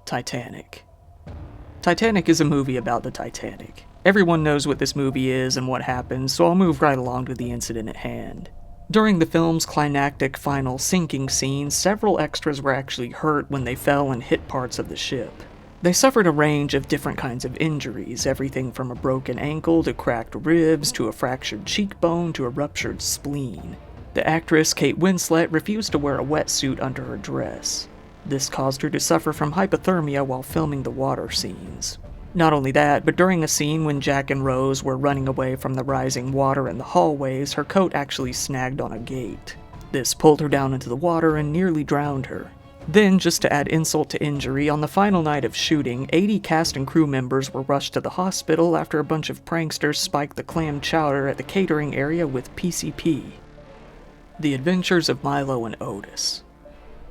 Titanic. Titanic is a movie about the Titanic. Everyone knows what this movie is and what happens, so I'll move right along to the incident at hand. During the film's climactic final sinking scene, several extras were actually hurt when they fell and hit parts of the ship. They suffered a range of different kinds of injuries, everything from a broken ankle to cracked ribs to a fractured cheekbone to a ruptured spleen. The actress, Kate Winslet, refused to wear a wetsuit under her dress. This caused her to suffer from hypothermia while filming the water scenes. Not only that, but during a scene when Jack and Rose were running away from the rising water in the hallways, her coat actually snagged on a gate. This pulled her down into the water and nearly drowned her. Then, just to add insult to injury, on the final night of shooting, 80 cast and crew members were rushed to the hospital after a bunch of pranksters spiked the clam chowder at the catering area with PCP. The Adventures of Milo and Otis.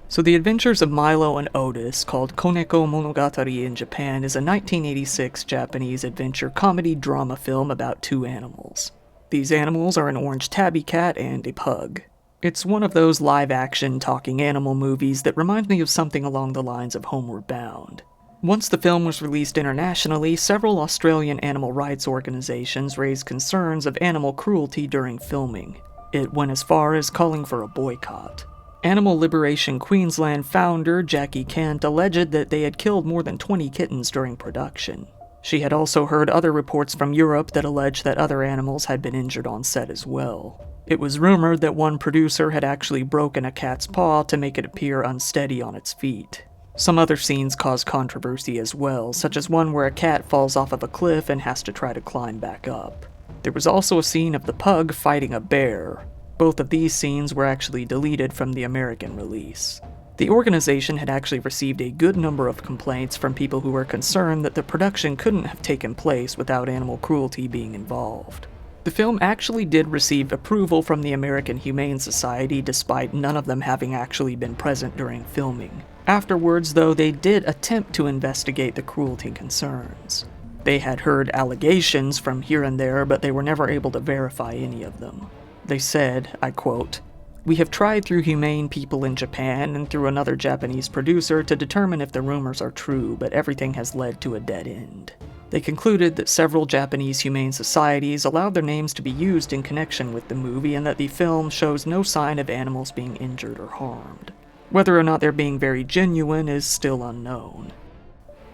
So The Adventures of Milo and Otis, called Koneko Monogatari in Japan, is a 1986 Japanese adventure comedy drama film about two animals. These animals are an orange tabby cat and a pug. It's one of those live-action talking animal movies that reminds me of something along the lines of Homeward Bound. Once the film was released internationally, several Australian animal rights organizations raised concerns of animal cruelty during filming. It went as far as calling for a boycott. Animal Liberation Queensland founder Jackie Kent alleged that they had killed more than 20 kittens during production. She had also heard other reports from Europe that alleged that other animals had been injured on set as well. It was rumored that one producer had actually broken a cat's paw to make it appear unsteady on its feet. Some other scenes caused controversy as well, such as one where a cat falls off of a cliff and has to try to climb back up. There was also a scene of the pug fighting a bear. Both of these scenes were actually deleted from the American release. The organization had actually received a good number of complaints from people who were concerned that the production couldn't have taken place without animal cruelty being involved. The film actually did receive approval from the American Humane Society despite none of them having actually been present during filming. Afterwards, though, they did attempt to investigate the cruelty concerns. They had heard allegations from here and there, but they were never able to verify any of them. They said, I quote, "We have tried through humane people in Japan and through another Japanese producer to determine if the rumors are true, but everything has led to a dead end." They concluded that several Japanese humane societies allowed their names to be used in connection with the movie and that the film shows no sign of animals being injured or harmed. Whether or not they're being very genuine is still unknown.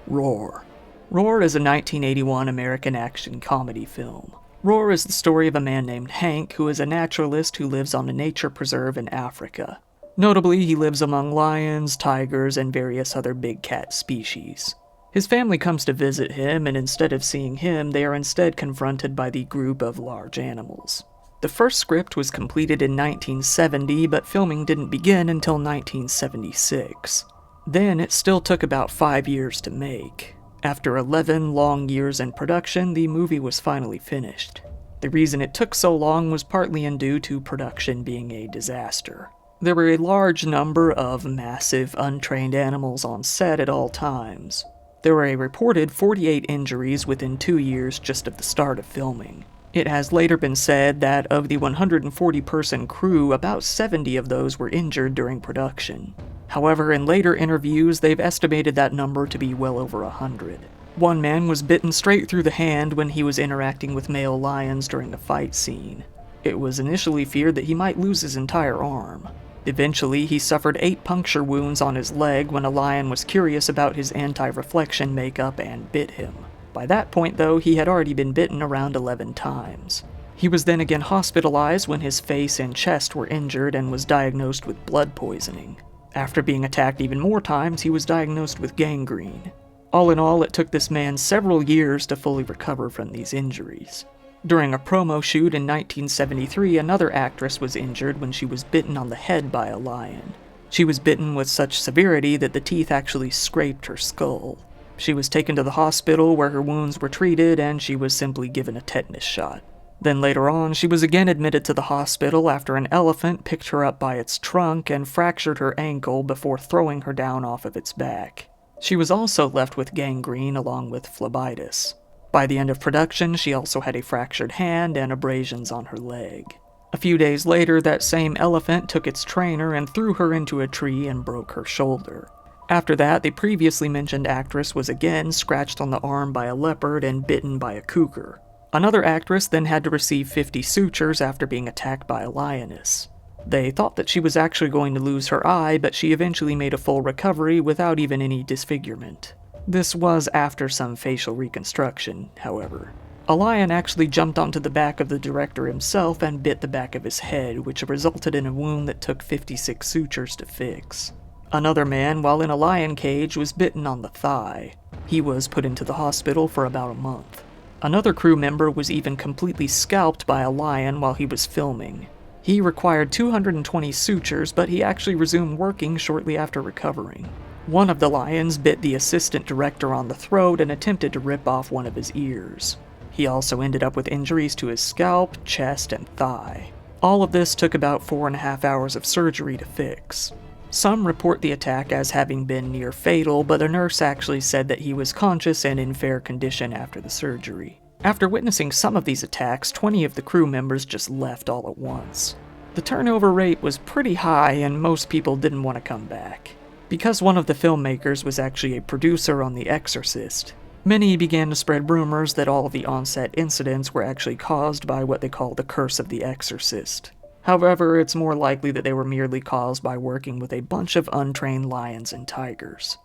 Roar. Roar is a 1981 American action comedy film. Roar is the story of a man named Hank who is a naturalist who lives on a nature preserve in Africa. Notably, he lives among lions, tigers, and various other big cat species. His family comes to visit him, and instead of seeing him, they are instead confronted by the group of large animals. The first script was completed in 1970, but filming didn't begin until 1976. Then it still took about 5 years to make. After 11 long years in production, the movie was finally finished. The reason it took so long was partly due to production being a disaster. There were a large number of massive, untrained animals on set at all times. There were a reported 48 injuries within 2 years just of the start of filming. It has later been said that of the 140-person crew, about 70 of those were injured during production. However, in later interviews, they've estimated that number to be well over 100. One man was bitten straight through the hand when he was interacting with male lions during a fight scene. It was initially feared that he might lose his entire arm. Eventually, he suffered 8 puncture wounds on his leg when a lion was curious about his anti-reflection makeup and bit him. By that point, though, he had already been bitten around 11 times. He was then again hospitalized when his face and chest were injured and was diagnosed with blood poisoning. After being attacked even more times, he was diagnosed with gangrene. All in all, it took this man several years to fully recover from these injuries. During a promo shoot in 1973, another actress was injured when she was bitten on the head by a lion. She was bitten with such severity that the teeth actually scraped her skull. She was taken to the hospital where her wounds were treated and she was simply given a tetanus shot. Then later on, she was again admitted to the hospital after an elephant picked her up by its trunk and fractured her ankle before throwing her down off of its back. She was also left with gangrene along with phlebitis. By the end of production, she also had a fractured hand and abrasions on her leg. A few days later, that same elephant took its trainer and threw her into a tree and broke her shoulder. After that, the previously mentioned actress was again scratched on the arm by a leopard and bitten by a cougar. Another actress then had to receive 50 sutures after being attacked by a lioness. They thought that she was actually going to lose her eye, but she eventually made a full recovery without even any disfigurement. This was after some facial reconstruction, however. A lion actually jumped onto the back of the director himself and bit the back of his head, which resulted in a wound that took 56 sutures to fix. Another man, while in a lion cage, was bitten on the thigh. He was put into the hospital for about a month. Another crew member was even completely scalped by a lion while he was filming. He required 220 sutures, but he actually resumed working shortly after recovering. One of the lions bit the assistant director on the throat and attempted to rip off one of his ears. He also ended up with injuries to his scalp, chest, and thigh. All of this took about 4.5 hours of surgery to fix. Some report the attack as having been near fatal, but a nurse actually said that he was conscious and in fair condition after the surgery. After witnessing some of these attacks, 20 of the crew members just left all at once. The turnover rate was pretty high and most people didn't want to come back. Because one of the filmmakers was actually a producer on The Exorcist, many began to spread rumors that all of the on-set incidents were actually caused by what they call the curse of the exorcist. However, it's more likely that they were merely caused by working with a bunch of untrained lions and tigers.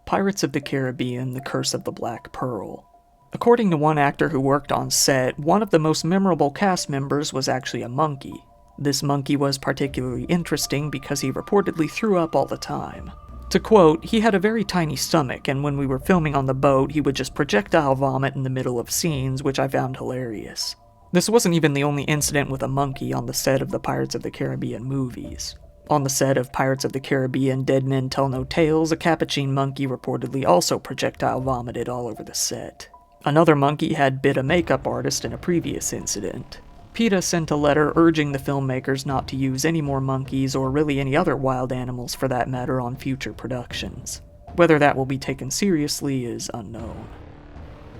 Pirates of the Caribbean: The Curse of the Black Pearl. According to one actor who worked on set, one of the most memorable cast members was actually a monkey. This monkey was particularly interesting because he reportedly threw up all the time. To quote, "He had a very tiny stomach, and when we were filming on the boat, he would just projectile vomit in the middle of scenes, which I found hilarious." This wasn't even the only incident with a monkey on the set of the Pirates of the Caribbean movies. On the set of Pirates of the Caribbean Dead Men Tell No Tales, a capuchin monkey reportedly also projectile vomited all over the set. Another monkey had bit a makeup artist in a previous incident. PETA sent a letter urging the filmmakers not to use any more monkeys or really any other wild animals for that matter on future productions. Whether that will be taken seriously is unknown.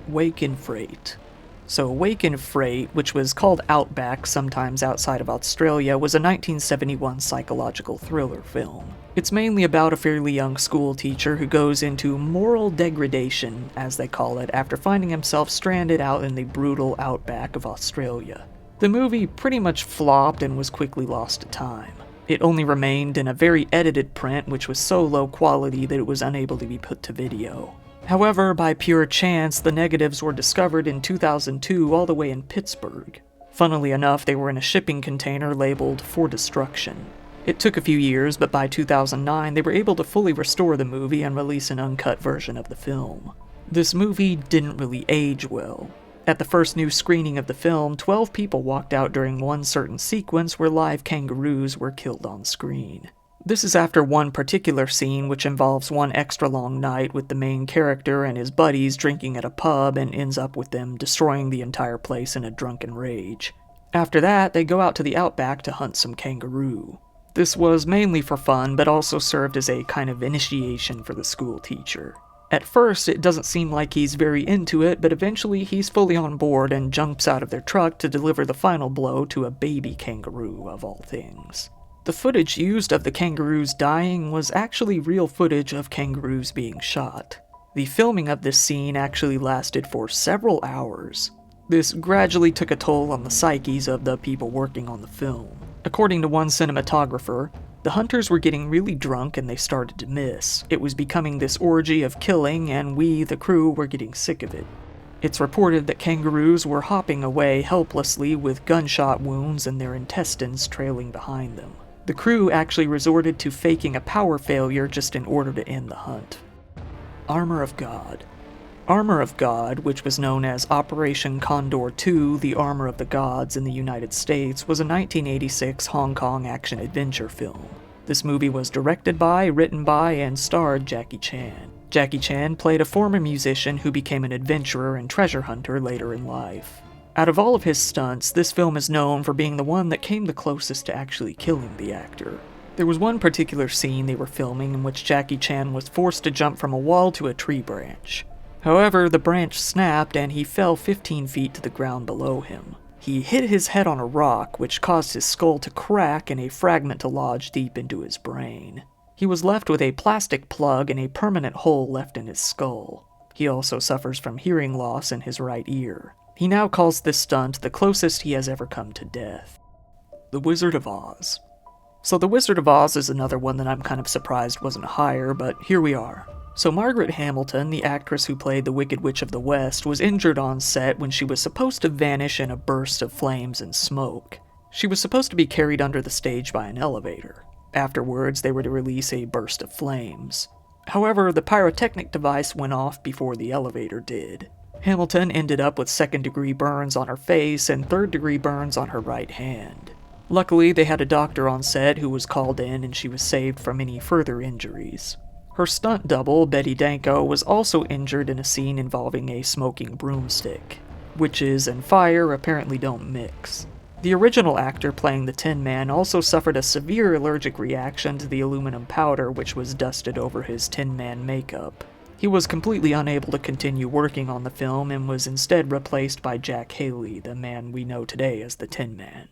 Awaken Freight. So Awaken Freight, which was called Outback sometimes outside of Australia, was a 1971 psychological thriller film. It's mainly about a fairly young school teacher who goes into moral degradation, as they call it, after finding himself stranded out in the brutal outback of Australia. The movie pretty much flopped and was quickly lost to time. It only remained in a very edited print which was so low quality that it was unable to be put to video. However, by pure chance, the negatives were discovered in 2002 all the way in Pittsburgh. Funnily enough, they were in a shipping container labeled "For Destruction." It took a few years, but by 2009 they were able to fully restore the movie and release an uncut version of the film. This movie didn't really age well. At the first new screening of the film, 12 people walked out during one certain sequence where live kangaroos were killed on screen. This is after one particular scene which involves one extra long night with the main character and his buddies drinking at a pub and ends up with them destroying the entire place in a drunken rage. After that, they go out to the outback to hunt some kangaroo. This was mainly for fun, but also served as a kind of initiation for the school teacher. At first, it doesn't seem like he's very into it, but eventually he's fully on board and jumps out of their truck to deliver the final blow to a baby kangaroo, of all things. The footage used of the kangaroos dying was actually real footage of kangaroos being shot. The filming of this scene actually lasted for several hours. This gradually took a toll on the psyches of the people working on the film. According to one cinematographer, the hunters were getting really drunk and they started to miss. It was becoming this orgy of killing, and we, the crew, were getting sick of it. It's reported that kangaroos were hopping away helplessly with gunshot wounds and their intestines trailing behind them. The crew actually resorted to faking a power failure just in order to end the hunt. Armor of God. Armor of God, which was known as Operation Condor II, The Armor of the Gods in the United States, was a 1986 Hong Kong action-adventure film. This movie was directed by, written by, and starred Jackie Chan. Jackie Chan played a former musician who became an adventurer and treasure hunter later in life. Out of all of his stunts, this film is known for being the one that came the closest to actually killing the actor. There was one particular scene they were filming in which Jackie Chan was forced to jump from a wall to a tree branch. However, the branch snapped and he fell 15 feet to the ground below him. He hit his head on a rock, which caused his skull to crack and a fragment to lodge deep into his brain. He was left with a plastic plug and a permanent hole left in his skull. He also suffers from hearing loss in his right ear. He now calls this stunt the closest he has ever come to death. The Wizard of Oz. So The Wizard of Oz is another one that I'm kind of surprised wasn't higher, but here we are. So Margaret Hamilton, the actress who played the Wicked Witch of the West, was injured on set when she was supposed to vanish in a burst of flames and smoke. She was supposed to be carried under the stage by an elevator. Afterwards, they were to release a burst of flames. However, the pyrotechnic device went off before the elevator did. Hamilton ended up with second-degree burns on her face and third-degree burns on her right hand. Luckily, they had a doctor on set who was called in and she was saved from any further injuries. Her stunt double, Betty Danko, was also injured in a scene involving a smoking broomstick. Witches and fire apparently don't mix. The original actor playing the Tin Man also suffered a severe allergic reaction to the aluminum powder which was dusted over his Tin Man makeup. He was completely unable to continue working on the film and was instead replaced by Jack Haley, the man we know today as the Tin Man.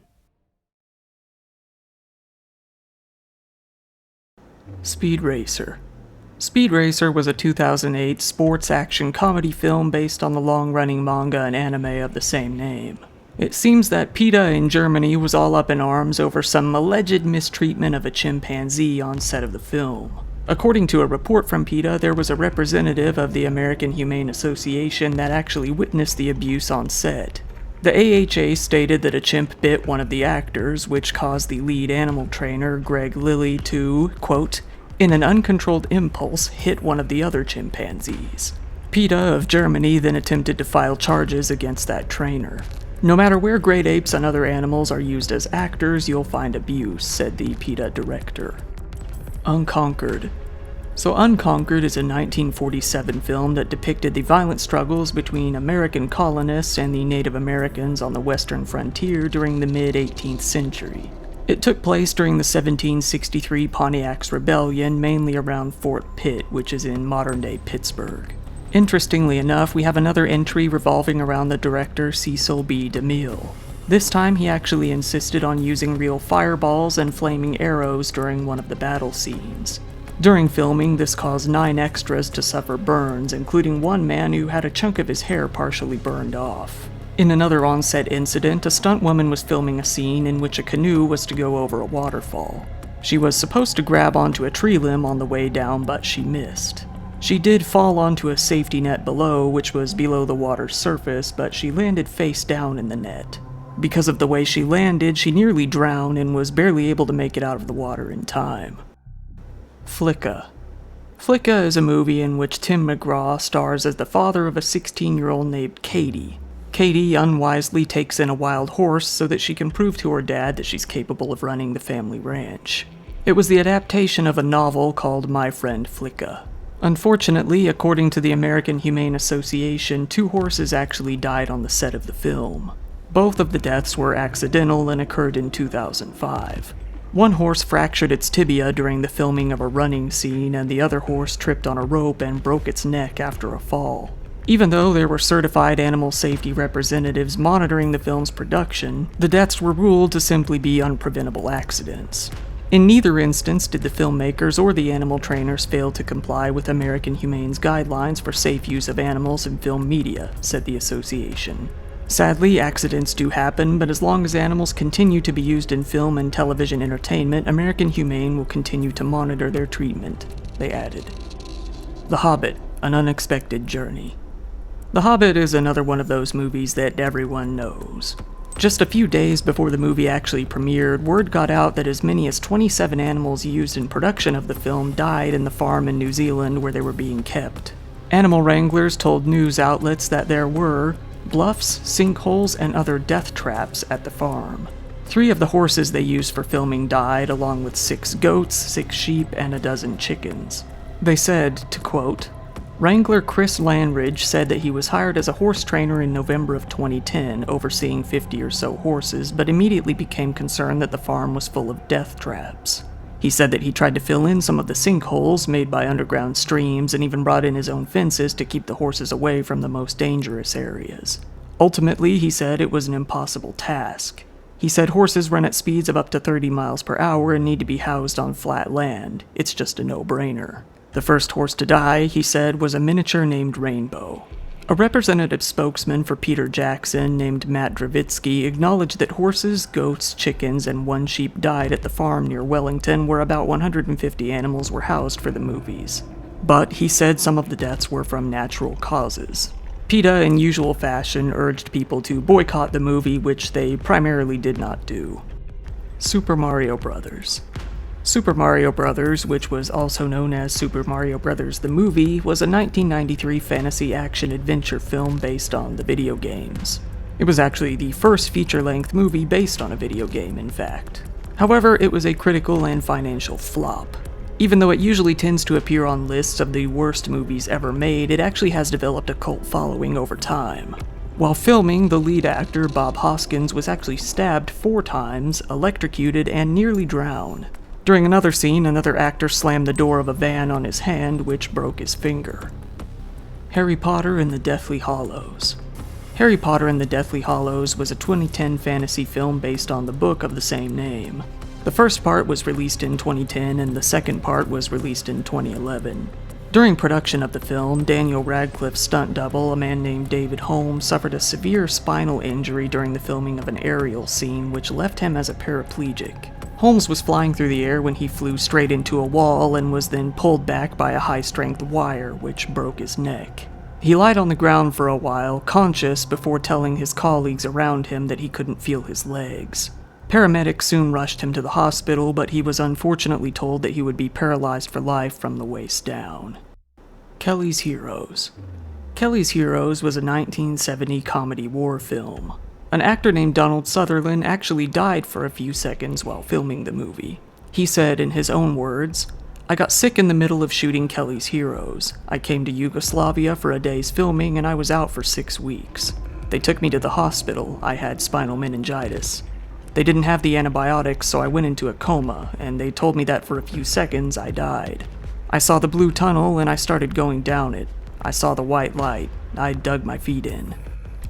Speed Racer. Speed Racer was a 2008 sports action comedy film based on the long-running manga and anime of the same name. It seems that PETA in Germany was all up in arms over some alleged mistreatment of a chimpanzee on set of the film. According to a report from PETA, there was a representative of the American Humane Association that actually witnessed the abuse on set. The AHA stated that a chimp bit one of the actors, which caused the lead animal trainer, Greg Lilly, to, quote, in an uncontrolled impulse, hit one of the other chimpanzees. PETA of Germany then attempted to file charges against that trainer. "No matter where great apes and other animals are used as actors, you'll find abuse," said the PETA director. Unconquered. So Unconquered is a 1947 film that depicted the violent struggles between American colonists and the Native Americans on the western frontier during the mid-18th century. It took place during the 1763 Pontiac's Rebellion, mainly around Fort Pitt, which is in modern-day Pittsburgh. Interestingly enough, we have another entry revolving around the director Cecil B. DeMille. This time he actually insisted on using real fireballs and flaming arrows during one of the battle scenes. During filming, this caused 9 extras to suffer burns, including one man who had a chunk of his hair partially burned off. In another on-set incident, a stunt woman was filming a scene in which a canoe was to go over a waterfall. She was supposed to grab onto a tree limb on the way down, but she missed. She did fall onto a safety net below, which was below the water's surface, but she landed face down in the net. Because of the way she landed, she nearly drowned and was barely able to make it out of the water in time. Flicka. Flicka is a movie in which Tim McGraw stars as the father of a 16-year-old named Katie. Katie unwisely takes in a wild horse so that she can prove to her dad that she's capable of running the family ranch. It was the adaptation of a novel called My Friend Flicka. Unfortunately, according to the American Humane Association, 2 horses actually died on the set of the film. Both of the deaths were accidental and occurred in 2005. One horse fractured its tibia during the filming of a running scene, and the other horse tripped on a rope and broke its neck after a fall. Even though there were certified animal safety representatives monitoring the film's production, the deaths were ruled to simply be unpreventable accidents. In neither instance did the filmmakers or the animal trainers fail to comply with American Humane's guidelines for safe use of animals in film media, said the association. Sadly, accidents do happen, but as long as animals continue to be used in film and television entertainment, American Humane will continue to monitor their treatment, they added. The Hobbit, An Unexpected Journey. The Hobbit is another one of those movies that everyone knows. Just a few days before the movie actually premiered, word got out that as many as 27 animals used in production of the film died in the farm in New Zealand where they were being kept. Animal wranglers told news outlets that there were bluffs, sinkholes, and other death traps at the farm. 3 of the horses they used for filming died, along with 6 goats, 6 sheep, and a dozen chickens. They said, to quote, Wrangler Chris Landridge said that he was hired as a horse trainer in November of 2010, overseeing 50 or so horses, but immediately became concerned that the farm was full of death traps. He said that he tried to fill in some of the sinkholes made by underground streams and even brought in his own fences to keep the horses away from the most dangerous areas. Ultimately, he said it was an impossible task. He said horses run at speeds of up to 30 miles per hour and need to be housed on flat land. It's just a no-brainer. The first horse to die, he said, was a miniature named Rainbow. A representative spokesman for Peter Jackson named Matt Dravitsky acknowledged that horses, goats, chickens, and 1 sheep died at the farm near Wellington where about 150 animals were housed for the movies. But he said some of the deaths were from natural causes. PETA, in usual fashion, urged people to boycott the movie, which they primarily did not do. Super Mario Bros. Super Mario Bros., which was also known as Super Mario Bros. The Movie, was a 1993 fantasy action-adventure film based on the video games. It was actually the first feature-length movie based on a video game, in fact. However, it was a critical and financial flop. Even though it usually tends to appear on lists of the worst movies ever made, it actually has developed a cult following over time. While filming, the lead actor, Bob Hoskins, was actually stabbed 4 times, electrocuted, and nearly drowned. During another scene, another actor slammed the door of a van on his hand, which broke his finger. Harry Potter and the Deathly Hallows. Harry Potter and the Deathly Hallows was a 2010 fantasy film based on the book of the same name. The first part was released in 2010 and the second part was released in 2011. During production of the film, Daniel Radcliffe's stunt double, a man named David Holmes, suffered a severe spinal injury during the filming of an aerial scene which left him as a paraplegic. Holmes was flying through the air when he flew straight into a wall and was then pulled back by a high-strength wire, which broke his neck. He lied on the ground for a while, conscious, before telling his colleagues around him that he couldn't feel his legs. Paramedics soon rushed him to the hospital, but he was unfortunately told that he would be paralyzed for life from the waist down. Kelly's Heroes. Kelly's Heroes was a 1970 comedy war film. An actor named Donald Sutherland actually died for a few seconds while filming the movie. He said in his own words, "I got sick in the middle of shooting Kelly's Heroes. I came to Yugoslavia for a day's filming and I was out for 6 weeks. They took me to the hospital. I had spinal meningitis. They didn't have the antibiotics, so I went into a coma, and they told me that for a few seconds I died. I saw the blue tunnel and I started going down it. I saw the white light. I dug my feet in."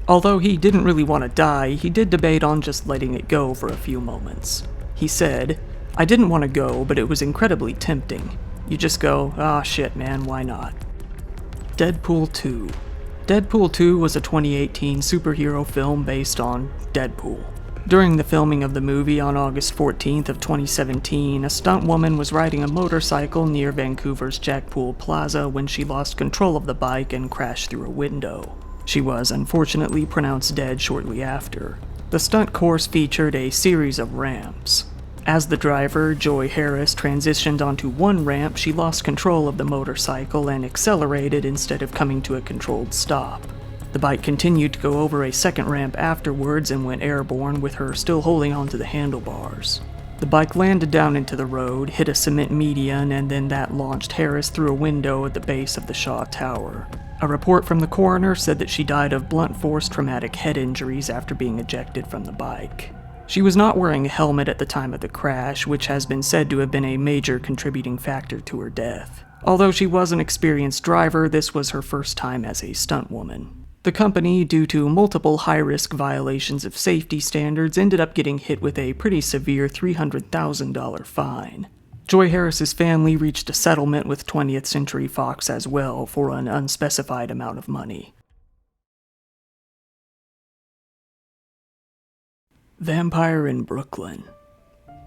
Although he didn't really want to die, he did debate on just letting it go for a few moments. He said, "I didn't want to go, but it was incredibly tempting. You just go, ah shit man, why not?" Deadpool II. Deadpool II was a 2018 superhero film based on Deadpool. During the filming of the movie on August 14th of 2017, a stunt woman was riding a motorcycle near Vancouver's Jackpool Plaza when she lost control of the bike and crashed through a window. She was unfortunately pronounced dead shortly after. The stunt course featured a series of ramps. As the driver, Joy Harris, transitioned onto one ramp, she lost control of the motorcycle and accelerated instead of coming to a controlled stop. The bike continued to go over a second ramp afterwards and went airborne with her still holding onto the handlebars. The bike landed down into the road, hit a cement median, and then that launched Harris through a window at the base of the Shaw Tower. A report from the coroner said that she died of blunt force traumatic head injuries after being ejected from the bike. She was not wearing a helmet at the time of the crash, which has been said to have been a major contributing factor to her death. Although she was an experienced driver, this was her first time as a stunt woman. The company, due to multiple high-risk violations of safety standards, ended up getting hit with a pretty severe $300,000 fine. Joy Harris's family reached a settlement with 20th Century Fox as well for an unspecified amount of money. Vampire in Brooklyn.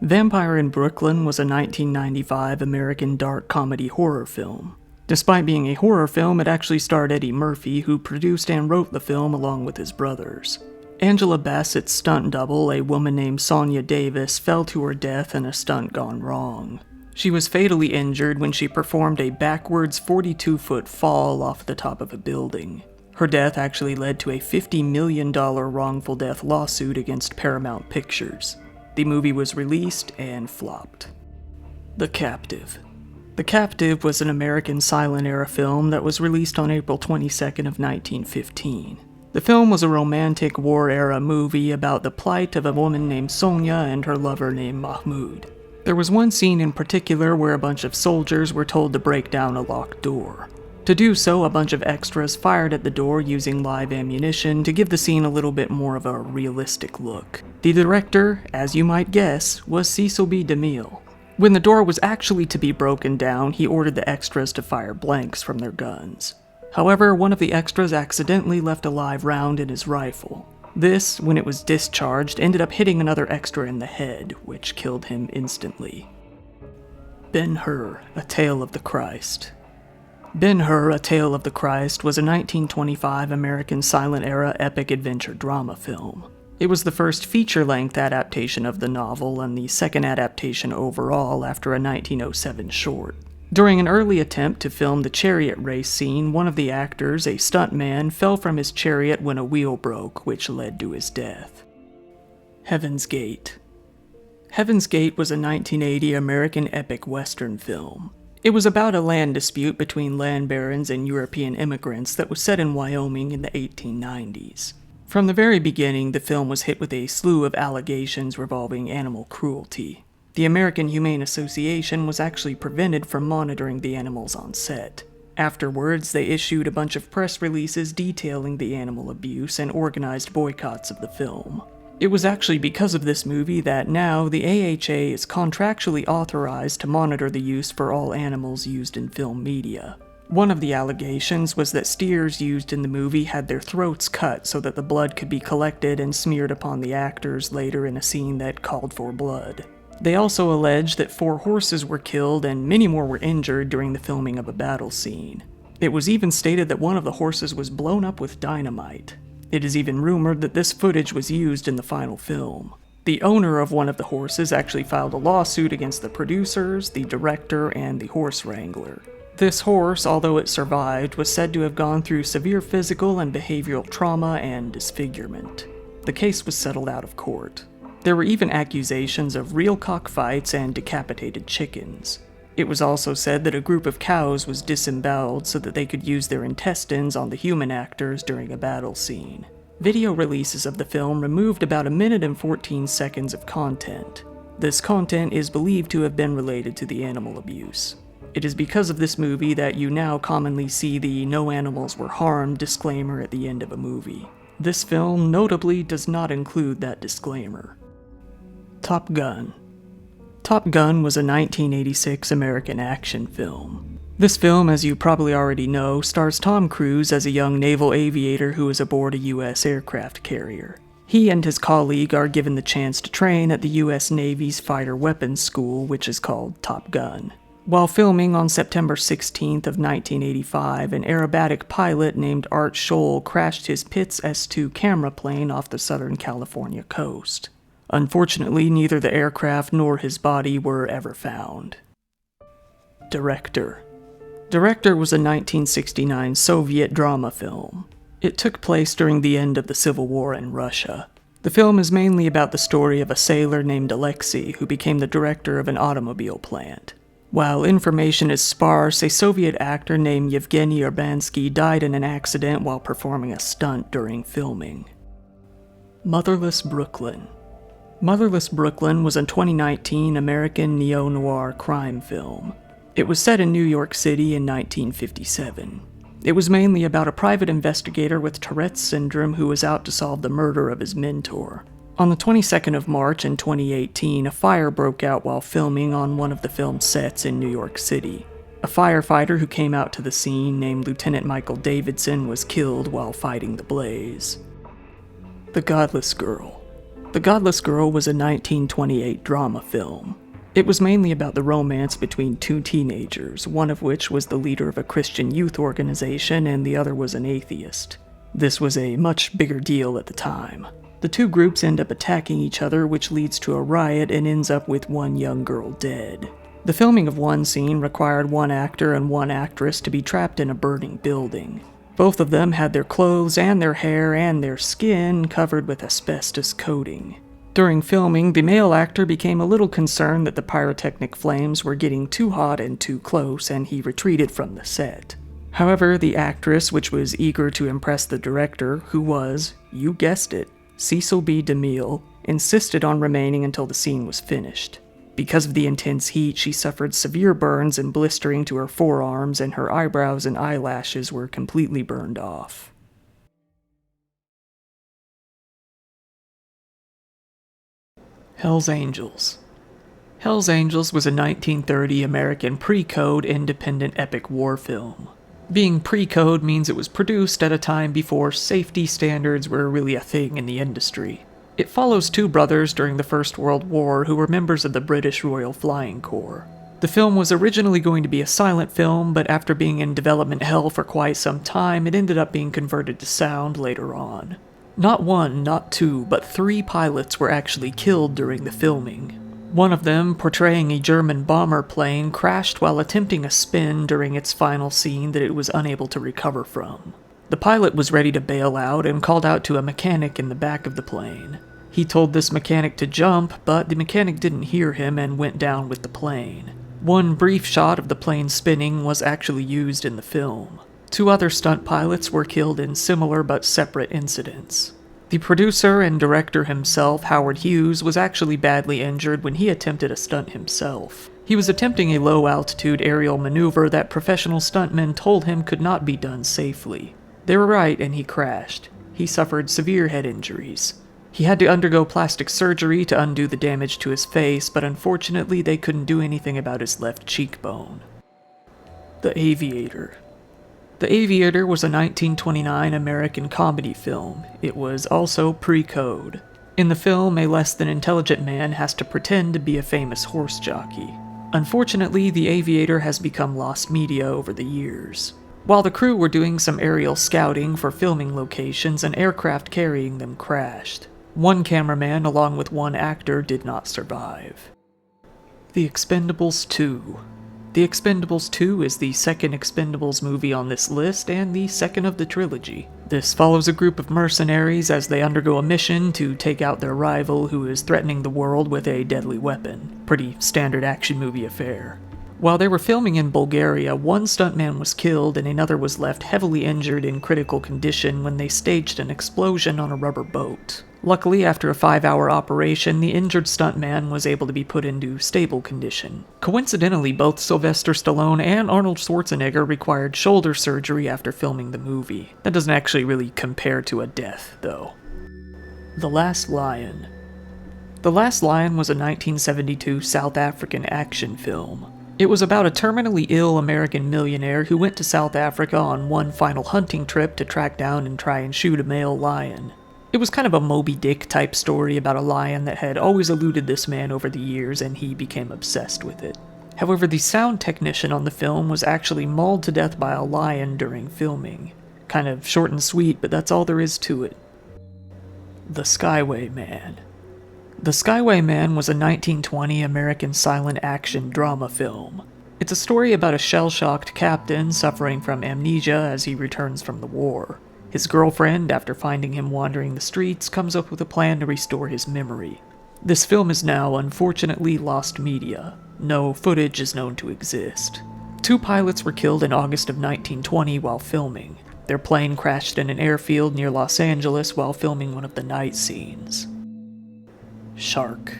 Vampire in Brooklyn was a 1995 American dark comedy horror film. Despite being a horror film, it actually starred Eddie Murphy, who produced and wrote the film along with his brothers. Angela Bassett's stunt double, a woman named Sonia Davis, fell to her death in a stunt gone wrong. She was fatally injured when she performed a backwards 42-foot fall off the top of a building. Her death actually led to a $50 million wrongful death lawsuit against Paramount Pictures. The movie was released and flopped. The Captive. The Captive was an American silent-era film that was released on April 22nd of 1915. The film was a romantic war-era movie about the plight of a woman named Sonia and her lover named Mahmoud. There was one scene in particular where a bunch of soldiers were told to break down a locked door. To do so, a bunch of extras fired at the door using live ammunition to give the scene a little bit more of a realistic look. The director, as you might guess, was Cecil B. DeMille. When the door was actually to be broken down, he ordered the extras to fire blanks from their guns. However, one of the extras accidentally left a live round in his rifle. This, when it was discharged, ended up hitting another extra in the head, which killed him instantly. Ben-Hur, A Tale of the Christ. Ben-Hur, A Tale of the Christ was a 1925 American silent-era epic adventure drama film. It was the first feature-length adaptation of the novel and the second adaptation overall after a 1907 short. During an early attempt to film the chariot race scene, one of the actors, a stuntman, fell from his chariot when a wheel broke, which led to his death. Heaven's Gate. Heaven's Gate was a 1980 American epic western film. It was about a land dispute between land barons and European immigrants that was set in Wyoming in the 1890s. From the very beginning, the film was hit with a slew of allegations revolving animal cruelty. The American Humane Association was actually prevented from monitoring the animals on set. Afterwards, they issued a bunch of press releases detailing the animal abuse and organized boycotts of the film. It was actually because of this movie that now the AHA is contractually authorized to monitor the use for all animals used in film media. One of the allegations was that steers used in the movie had their throats cut so that the blood could be collected and smeared upon the actors later in a scene that called for blood. They also alleged that 4 horses were killed and many more were injured during the filming of a battle scene. It was even stated that one of the horses was blown up with dynamite. It is even rumored that this footage was used in the final film. The owner of one of the horses actually filed a lawsuit against the producers, the director, and the horse wrangler. This horse, although it survived, was said to have gone through severe physical and behavioral trauma and disfigurement. The case was settled out of court. There were even accusations of real cockfights and decapitated chickens. It was also said that a group of cows was disemboweled so that they could use their intestines on the human actors during a battle scene. Video releases of the film removed about 1 minute and 14 seconds of content. This content is believed to have been related to the animal abuse. It is because of this movie that you now commonly see the "no animals were harmed" disclaimer at the end of a movie. This film notably does not include that disclaimer. Top Gun. Top Gun was a 1986 American action film. This film, as you probably already know, stars Tom Cruise as a young naval aviator who is aboard a U.S. aircraft carrier. He and his colleague are given the chance to train at the U.S. Navy's fighter weapons school, which is called Top Gun. While filming on September 16th of 1985, an aerobatic pilot named Art Scholl crashed his Pitts S-2 camera plane off the Southern California coast. Unfortunately, neither the aircraft nor his body were ever found. Director. Director was a 1969 Soviet drama film. It took place during the end of the Civil War in Russia. The film is mainly about the story of a sailor named Alexei who became the director of an automobile plant. While information is sparse, a Soviet actor named Yevgeny Urbansky died in an accident while performing a stunt during filming. Motherless Brooklyn. Motherless Brooklyn was a 2019 American neo-noir crime film. It was set in New York City in 1957. It was mainly about a private investigator with Tourette's syndrome who was out to solve the murder of his mentor. On the 22nd of March in 2018, a fire broke out while filming on one of the film's sets in New York City. A firefighter who came out to the scene, named Lieutenant Michael Davidson, was killed while fighting the blaze. The Godless Girl. The Godless Girl was a 1928 drama film. It was mainly about the romance between two teenagers, one of which was the leader of a Christian youth organization and the other was an atheist. This was a much bigger deal at the time. The two groups end up attacking each other, which leads to a riot and ends up with one young girl dead. The filming of one scene required one actor and one actress to be trapped in a burning building. Both of them had their clothes and their hair and their skin covered with asbestos coating. During filming, the male actor became a little concerned that the pyrotechnic flames were getting too hot and too close, and he retreated from the set. However, the actress, which was eager to impress the director, who was, you guessed it, Cecil B. DeMille, insisted on remaining until the scene was finished. Because of the intense heat, she suffered severe burns and blistering to her forearms, and her eyebrows and eyelashes were completely burned off. Hell's Angels. Hell's Angels was a 1930 American pre-code independent epic war film. Being pre-code means it was produced at a time before safety standards were really a thing in the industry. It follows two brothers during the First World War who were members of the British Royal Flying Corps. The film was originally going to be a silent film, but after being in development hell for quite some time, it ended up being converted to sound later on. Not one, not two, but 3 pilots were actually killed during the filming. One of them, portraying a German bomber plane, crashed while attempting a spin during its final scene that it was unable to recover from. The pilot was ready to bail out and called out to a mechanic in the back of the plane. He told this mechanic to jump, but the mechanic didn't hear him and went down with the plane. One brief shot of the plane spinning was actually used in the film. 2 other stunt pilots were killed in similar but separate incidents. The producer and director himself, Howard Hughes, was actually badly injured when he attempted a stunt himself. He was attempting a low-altitude aerial maneuver that professional stuntmen told him could not be done safely. They were right, and he crashed. He suffered severe head injuries. He had to undergo plastic surgery to undo the damage to his face, but unfortunately they couldn't do anything about his left cheekbone. The Aviator. The Aviator was a 1929 American comedy film. It was also pre-code. In the film, a less-than-intelligent man has to pretend to be a famous horse jockey. Unfortunately, The Aviator has become lost media over the years. While the crew were doing some aerial scouting for filming locations, an aircraft carrying them crashed. One cameraman, along with one actor, did not survive. The Expendables 2. The Expendables 2 is the second Expendables movie on this list and the second of the trilogy. This follows a group of mercenaries as they undergo a mission to take out their rival who is threatening the world with a deadly weapon. Pretty standard action movie affair. While they were filming in Bulgaria, one stuntman was killed and another was left heavily injured in critical condition when they staged an explosion on a rubber boat. Luckily, after a 5-hour operation, the injured stuntman was able to be put into stable condition. Coincidentally, both Sylvester Stallone and Arnold Schwarzenegger required shoulder surgery after filming the movie. That doesn't actually really compare to a death, though. The Last Lion. The Last Lion was a 1972 South African action film. It was about a terminally ill American millionaire who went to South Africa on one final hunting trip to track down and try and shoot a male lion. It was kind of a Moby Dick type story about a lion that had always eluded this man over the years and he became obsessed with it. However, the sound technician on the film was actually mauled to death by a lion during filming. Kind of short and sweet, but that's all there is to it. The Skyway Man. The Skyway Man was a 1920 American silent action drama film. It's a story about a shell-shocked captain suffering from amnesia as he returns from the war. His girlfriend, after finding him wandering the streets, comes up with a plan to restore his memory. This film is now, unfortunately, lost media. No footage is known to exist. 2 pilots were killed in August of 1920 while filming. Their plane crashed in an airfield near Los Angeles while filming one of the night scenes. Shark.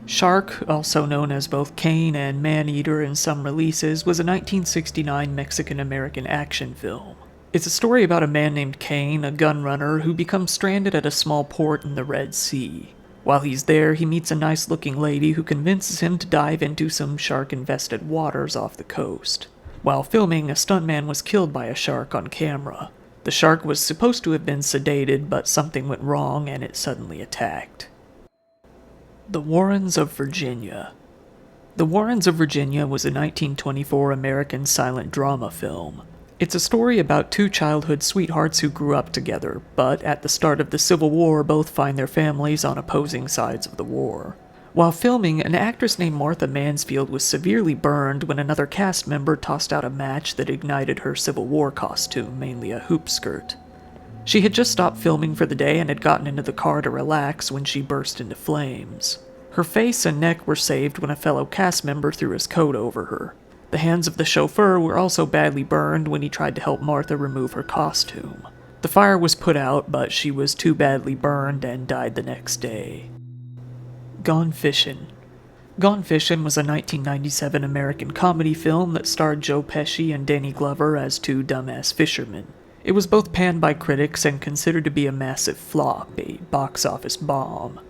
Shark, also known as both Cain and Man-Eater in some releases, was a 1969 Mexican-American action film. It's a story about a man named Cain, a gun runner, who becomes stranded at a small port in the Red Sea. While he's there, he meets a nice-looking lady who convinces him to dive into some shark-infested waters off the coast. While filming, a stuntman was killed by a shark on camera. The shark was supposed to have been sedated, but something went wrong and it suddenly attacked. The Warrens of Virginia. The Warrens of Virginia was a 1924 American silent drama film. It's a story about 2 childhood sweethearts who grew up together, but at the start of the Civil War both find their families on opposing sides of the war. While filming, an actress named Martha Mansfield was severely burned when another cast member tossed out a match that ignited her Civil War costume, mainly a hoop skirt. She had just stopped filming for the day and had gotten into the car to relax when she burst into flames. Her face and neck were saved when a fellow cast member threw his coat over her. The hands of the chauffeur were also badly burned when he tried to help Martha remove her costume. The fire was put out, but she was too badly burned and died the next day. Gone Fishin'. Gone Fishin' was a 1997 American comedy film that starred Joe Pesci and Danny Glover as 2 dumbass fishermen. It was both panned by critics and considered to be a massive flop, a box office bomb.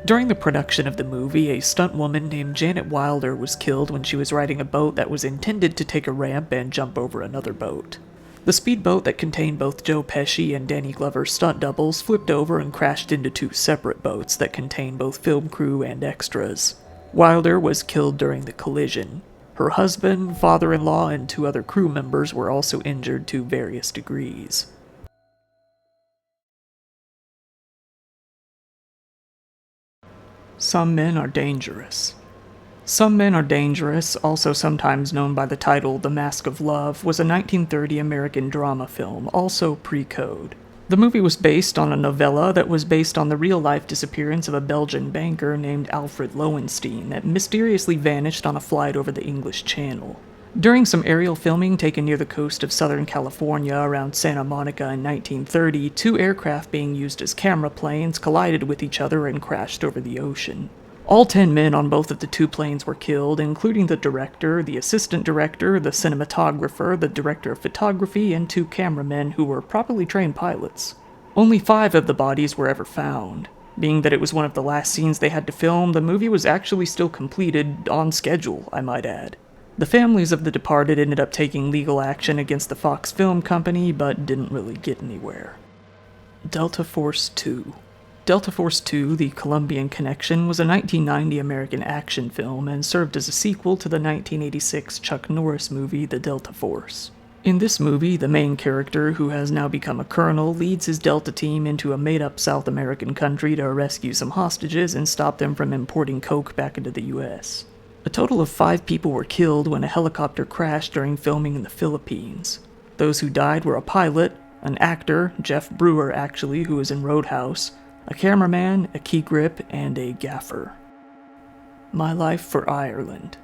During the production of the movie, a stunt woman named Janet Wilder was killed when she was riding a boat that was intended to take a ramp and jump over another boat. The speedboat that contained both Joe Pesci and Danny Glover's stunt doubles flipped over and crashed into 2 separate boats that contained both film crew and extras. Wilder was killed during the collision. Her husband, father-in-law, and 2 other crew members were also injured to various degrees. Some Men Are Dangerous. Some Men Are Dangerous, also sometimes known by the title The Mask of Love, was a 1930 American drama film, also pre-code. The movie was based on a novella that was based on the real-life disappearance of a Belgian banker named Alfred Lowenstein that mysteriously vanished on a flight over the English Channel. During some aerial filming taken near the coast of Southern California around Santa Monica in 1930, 2 aircraft being used as camera planes collided with each other and crashed over the ocean. All 10 men on both of the 2 planes were killed, including the director, the assistant director, the cinematographer, the director of photography, and 2 cameramen who were properly trained pilots. Only 5 of the bodies were ever found. Being that it was one of the last scenes they had to film, the movie was actually still completed, on schedule, I might add. The families of the departed ended up taking legal action against the Fox Film Company, but didn't really get anywhere. Delta Force II. Delta Force II, The Colombian Connection, was a 1990 American action film and served as a sequel to the 1986 Chuck Norris movie The Delta Force. In this movie, the main character, who has now become a colonel, leads his Delta team into a made-up South American country to rescue some hostages and stop them from importing coke back into the US. A total of 5 people were killed when a helicopter crashed during filming in the Philippines. Those who died were a pilot, an actor, Jeff Brewer actually, who was in Roadhouse, a cameraman, a key grip, and a gaffer. My Life for Ireland.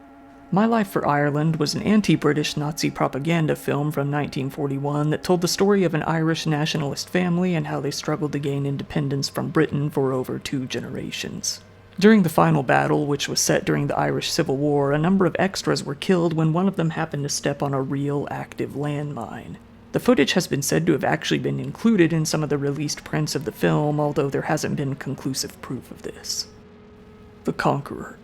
My Life for Ireland was an anti-British Nazi propaganda film from 1941 that told the story of an Irish nationalist family and how they struggled to gain independence from Britain for over 2 generations. During the final battle, which was set during the Irish Civil War, a number of extras were killed when one of them happened to step on a real, active landmine. The footage has been said to have actually been included in some of the released prints of the film, although there hasn't been conclusive proof of this. The Conqueror.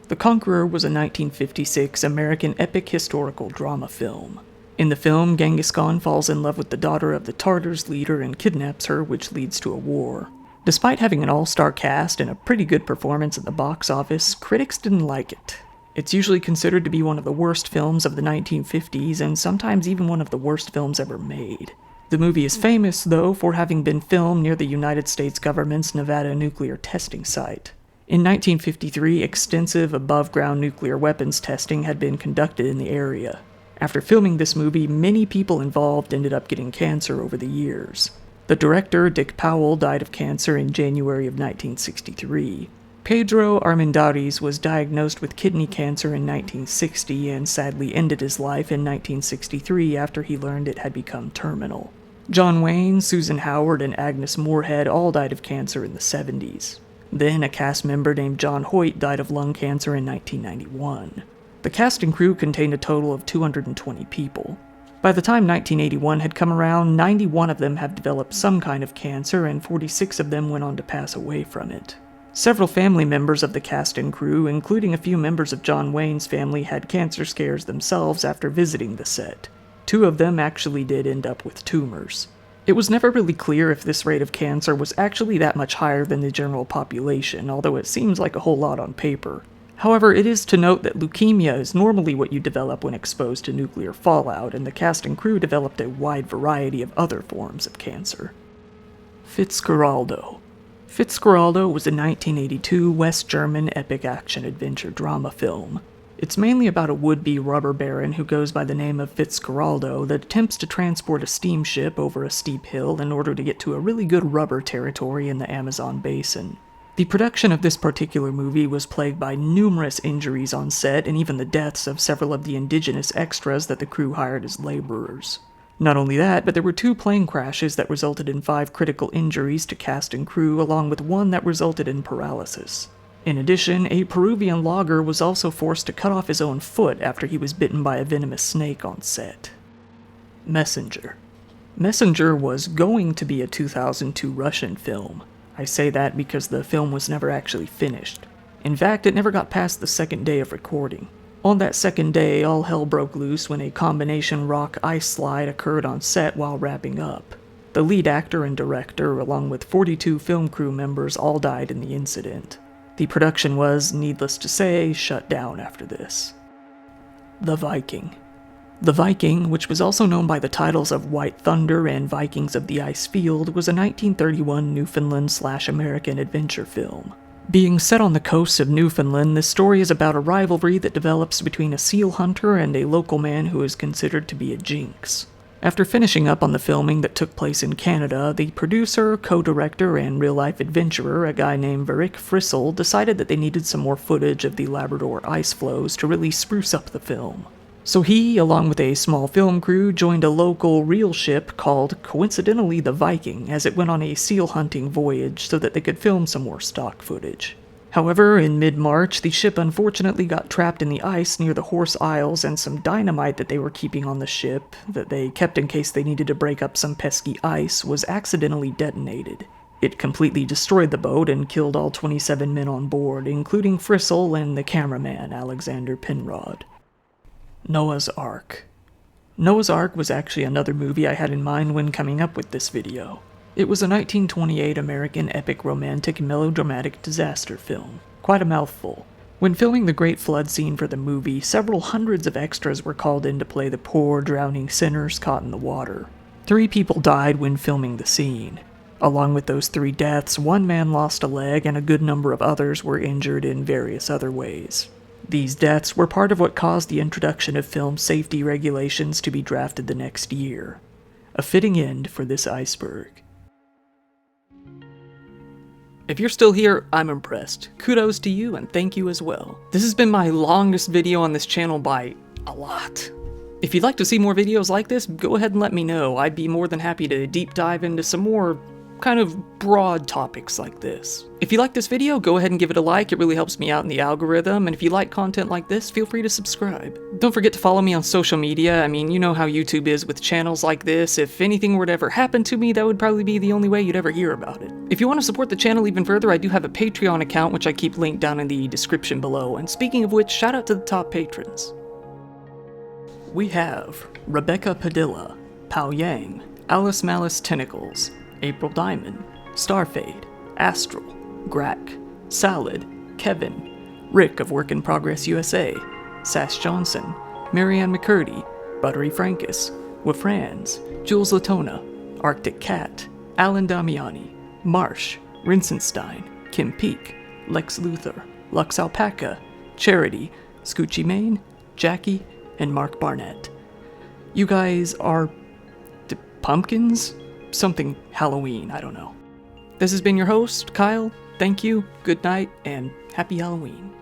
The Conqueror was a 1956 American epic historical drama film. In the film, Genghis Khan falls in love with the daughter of the Tartars' leader and kidnaps her, which leads to a war. Despite having an all-star cast and a pretty good performance at the box office, critics didn't like it. It's usually considered to be one of the worst films of the 1950s, and sometimes even one of the worst films ever made. The movie is famous, though, for having been filmed near the United States government's Nevada nuclear testing site. In 1953, extensive above-ground nuclear weapons testing had been conducted in the area. After filming this movie, many people involved ended up getting cancer over the years. The director, Dick Powell, died of cancer in January of 1963. Pedro Armendariz was diagnosed with kidney cancer in 1960 and sadly ended his life in 1963 after he learned it had become terminal. John Wayne, Susan Howard, and Agnes Moorehead all died of cancer in the 70s. Then a cast member named John Hoyt died of lung cancer in 1991. The cast and crew contained a total of 220 people. By the time 1981 had come around, 91 of them had developed some kind of cancer, and 46 of them went on to pass away from it. Several family members of the cast and crew, including a few members of John Wayne's family, had cancer scares themselves after visiting the set. 2 of them actually did end up with tumors. It was never really clear if this rate of cancer was actually that much higher than the general population, although it seems like a whole lot on paper. However, it is to note that leukemia is normally what you develop when exposed to nuclear fallout, and the cast and crew developed a wide variety of other forms of cancer. Fitzcarraldo. Fitzcarraldo was a 1982 West German epic action-adventure drama film. It's mainly about a would-be rubber baron who goes by the name of Fitzcarraldo that attempts to transport a steamship over a steep hill in order to get to a really good rubber territory in the Amazon basin. The production of this particular movie was plagued by numerous injuries on set and even the deaths of several of the indigenous extras that the crew hired as laborers. Not only that, but there were 2 plane crashes that resulted in 5 critical injuries to cast and crew, along with 1 that resulted in paralysis. In addition, a Peruvian logger was also forced to cut off his own foot after he was bitten by a venomous snake on set. Messenger. Messenger was going to be a 2002 Russian film. I say that because the film was never actually finished. In fact, it never got past the second day of recording. On that second day, all hell broke loose when a combination rock ice slide occurred on set while wrapping up. The lead actor and director, along with 42 film crew members, all died in the incident. The production was, needless to say, shut down after this. The Viking. The Viking, which was also known by the titles of White Thunder and Vikings of the Ice Field, was a 1931 Newfoundland/American adventure film. Being set on the coast of Newfoundland, this story is about a rivalry that develops between a seal hunter and a local man who is considered to be a jinx. After finishing up on the filming that took place in Canada, the producer, co-director, and real-life adventurer, a guy named Varric Frissell, decided that they needed some more footage of the Labrador ice flows to really spruce up the film. So he, along with a small film crew, joined a local real ship called, coincidentally, the Viking, as it went on a seal hunting voyage so that they could film some more stock footage. However, in mid-March, the ship unfortunately got trapped in the ice near the Horse Isles, and some dynamite that they were keeping on the ship, that they kept in case they needed to break up some pesky ice, was accidentally detonated. It completely destroyed the boat and killed all 27 men on board, including Frissell and the cameraman, Alexander Penrod. Noah's Ark. Noah's Ark was actually another movie I had in mind when coming up with this video. It was a 1928 American epic romantic melodramatic disaster film. Quite a mouthful. When filming the Great Flood scene for the movie, several hundreds of extras were called in to play the poor, drowning sinners caught in the water. 3 people died when filming the scene. Along with those 3 deaths, 1 man lost a leg and a good number of others were injured in various other ways. These deaths were part of what caused the introduction of film safety regulations to be drafted the next year. A fitting end for this iceberg. If you're still here, I'm impressed. Kudos to you and thank you as well. This has been my longest video on this channel by a lot. If you'd like to see more videos like this, go ahead and let me know. I'd be more than happy to deep dive into some more kind of broad topics like this. If you like this video, go ahead and give it a like. It really helps me out in the algorithm. And if you like content like this, feel free to subscribe. Don't forget to follow me on social media. I mean, you know how YouTube is with channels like this. If anything were to ever happen to me, that would probably be the only way you'd ever hear about it. If you want to support the channel even further, I do have a Patreon account, which I keep linked down in the description below. And speaking of which, shout out to the top patrons. We have Rebecca Padilla, Pao Yang, Alice Malice Tentacles, April Diamond, Starfade, Astral, Grack, Salad, Kevin, Rick of Work in Progress USA, Sass Johnson, Marianne McCurdy, Buttery Frankus, Wafrans, Jules Latona, Arctic Cat, Alan Damiani, Marsh, Rinsenstein, Kim Peak, Lex Luthor, Lux Alpaca, Charity, Scoochie Main, Jackie, and Mark Barnett. You guys are pumpkins? Something Halloween, I don't know. This has been your host, Kyle. Thank you, good night, and happy Halloween.